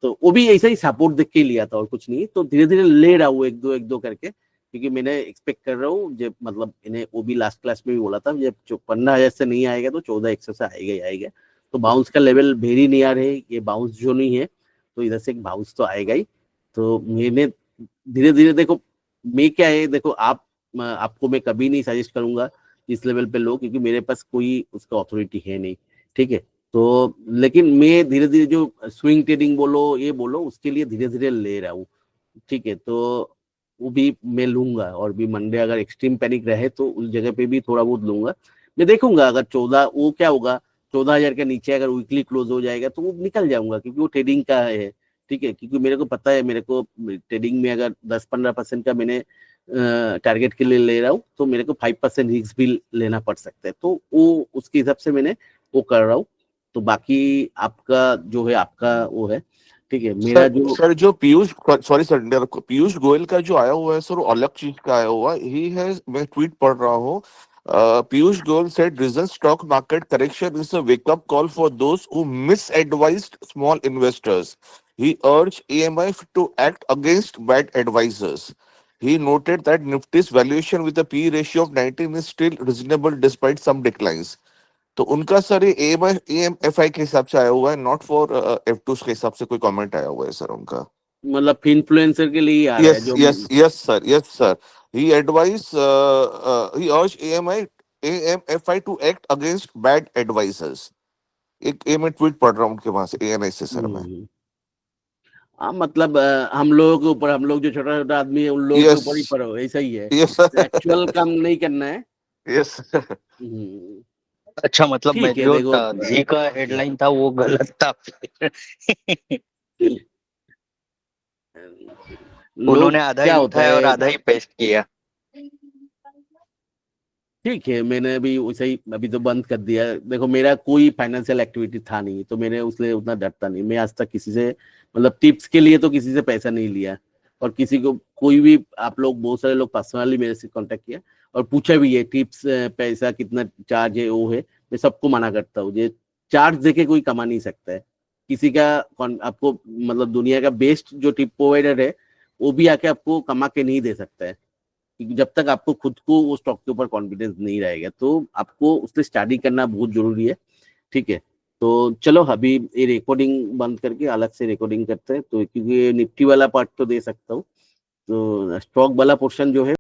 तो वो भी ऐसा ही सपोर्ट देख के ही लिया था और कुछ नहीं। तो धीरे धीरे ले रहा हूँ एक दो करके, क्योंकि मैंने एक्सपेक्ट कर रहा हूँ जब मतलब इन्हें वो भी लास्ट क्लास में भी बोला था, जब 54,000 से नहीं आएगा तो 14,100 से आएगा ही आएगा। तो बाउंस का लेवल वेरी नियर है, ये बाउंस जो नहीं है तो इधर से एक बाउंस तो आएगा ही। तो मैंने धीरे धीरे देखो, मैं क्या है, देखो आपको मैं कभी नहीं सजेस्ट करूंगा इस लेवल पे लो, क्योंकि मेरे पास कोई उसका अथॉरिटी है नहीं, ठीक है। तो लेकिन मैं धीरे धीरे जो स्विंग ट्रेडिंग बोलो ये बोलो उसके लिए धीरे धीरे ले रहा हूँ, ठीक है। तो वो भी मैं लूंगा, और भी मंडे अगर एक्सट्रीम पैनिक रहे तो उस जगह पे भी थोड़ा बहुत लूंगा। मैं देखूंगा अगर 14, वो क्या होगा, 14,000 के नीचे अगर वीकली क्लोज हो जाएगा तो वो निकल जाऊंगा, क्योंकि वो ट्रेडिंग का है, ठीक है। क्योंकि मेरे को पता है, मेरे को ट्रेडिंग में अगर 10-15% का मैंने टारगेट के लिए ले रहा हूँ तो मेरे को 5% रिस्क भी लेना पड़ सकता है, तो वो उसके हिसाब से मैंने वो कर रहा हूँ। तो बाकी आपका जो है आपका वो है, ठीक है। मेरा जो सर जो पीयूष, सॉरी सर, पीयूष गोयल का जो आया हुआ है सर वो अलग चीज का आया हुआ है। ही है, मैं ट्वीट पढ़ रहा हूँ, Piyush Goyal said recent stock market correction is a wake up call for those who misadvised small investors. He urged AMI to act against bad advisors. He noted that Nifty's valuation with a P ratio of 19 is still reasonable despite some declines. तो उनका sir ये AMFI के हिसाब से आया हुआ है, not for F2 के हिसाब से कोई कमेंट आया हुआ है सर उनका। मतलब इन्फ्लुएंसर के लिए ही आ रहा है Yes, जो yes, sir. He advised, he urged AMFI to act against bad advisors. एक मैं ट्वीट पढ़ रहा हूँ उनके वहां से, ANI से सर मैं। हाँ, मतलब हम लोगों के ऊपर, हम लोग जो छोटा छोटा आदमी है उन लोगों के ऊपर ही पड़ो, ऐसा ही है। Yes, एक्चुअल काम नहीं करना है। yes. अच्छा, मतलब मैं ठीक है, जो देखो जी का हेडलाइन था वो गलत था। उन्होंने आधा क्या ही होता उठाया और है, आधा ही पेस्ट किया। ठीक है, मैंने अभी वैसे ही अभी तो बंद कर दिया। देखो मेरा कोई फाइनेंशियल एक्टिविटी था नहीं, तो मैंने उसलिए उतना डरता नहीं। मैं आज तक किसी से, मतलब टिप्स के लिए तो किसी से पैसा नहीं लिया, और किसी को कोई भी, आप लोग बहुत सारे लोग पर्सनली मेरे से कांटेक्ट किया और पूछा भी है टिप्स पैसा कितना चार्ज है, वो है। मैं सबको मना करता हूँ, ये चार्ज देके कोई कमा नहीं सकता है किसी का। आपको मतलब दुनिया का बेस्ट जो टिप प्रोवाइडर है वो भी आके आपको कमा के नहीं दे सकता है, क्योंकि जब तक आपको खुद को वो स्टॉक के ऊपर कॉन्फिडेंस नहीं रहेगा। तो आपको उससे स्टडी करना बहुत जरूरी है, ठीक है। तो चलो अभी ये रिकॉर्डिंग बंद करके अलग से रिकॉर्डिंग करते हैं, तो क्योंकि निफ्टी वाला पार्ट तो दे सकता हूँ, तो स्टॉक वाला पोर्शन जो है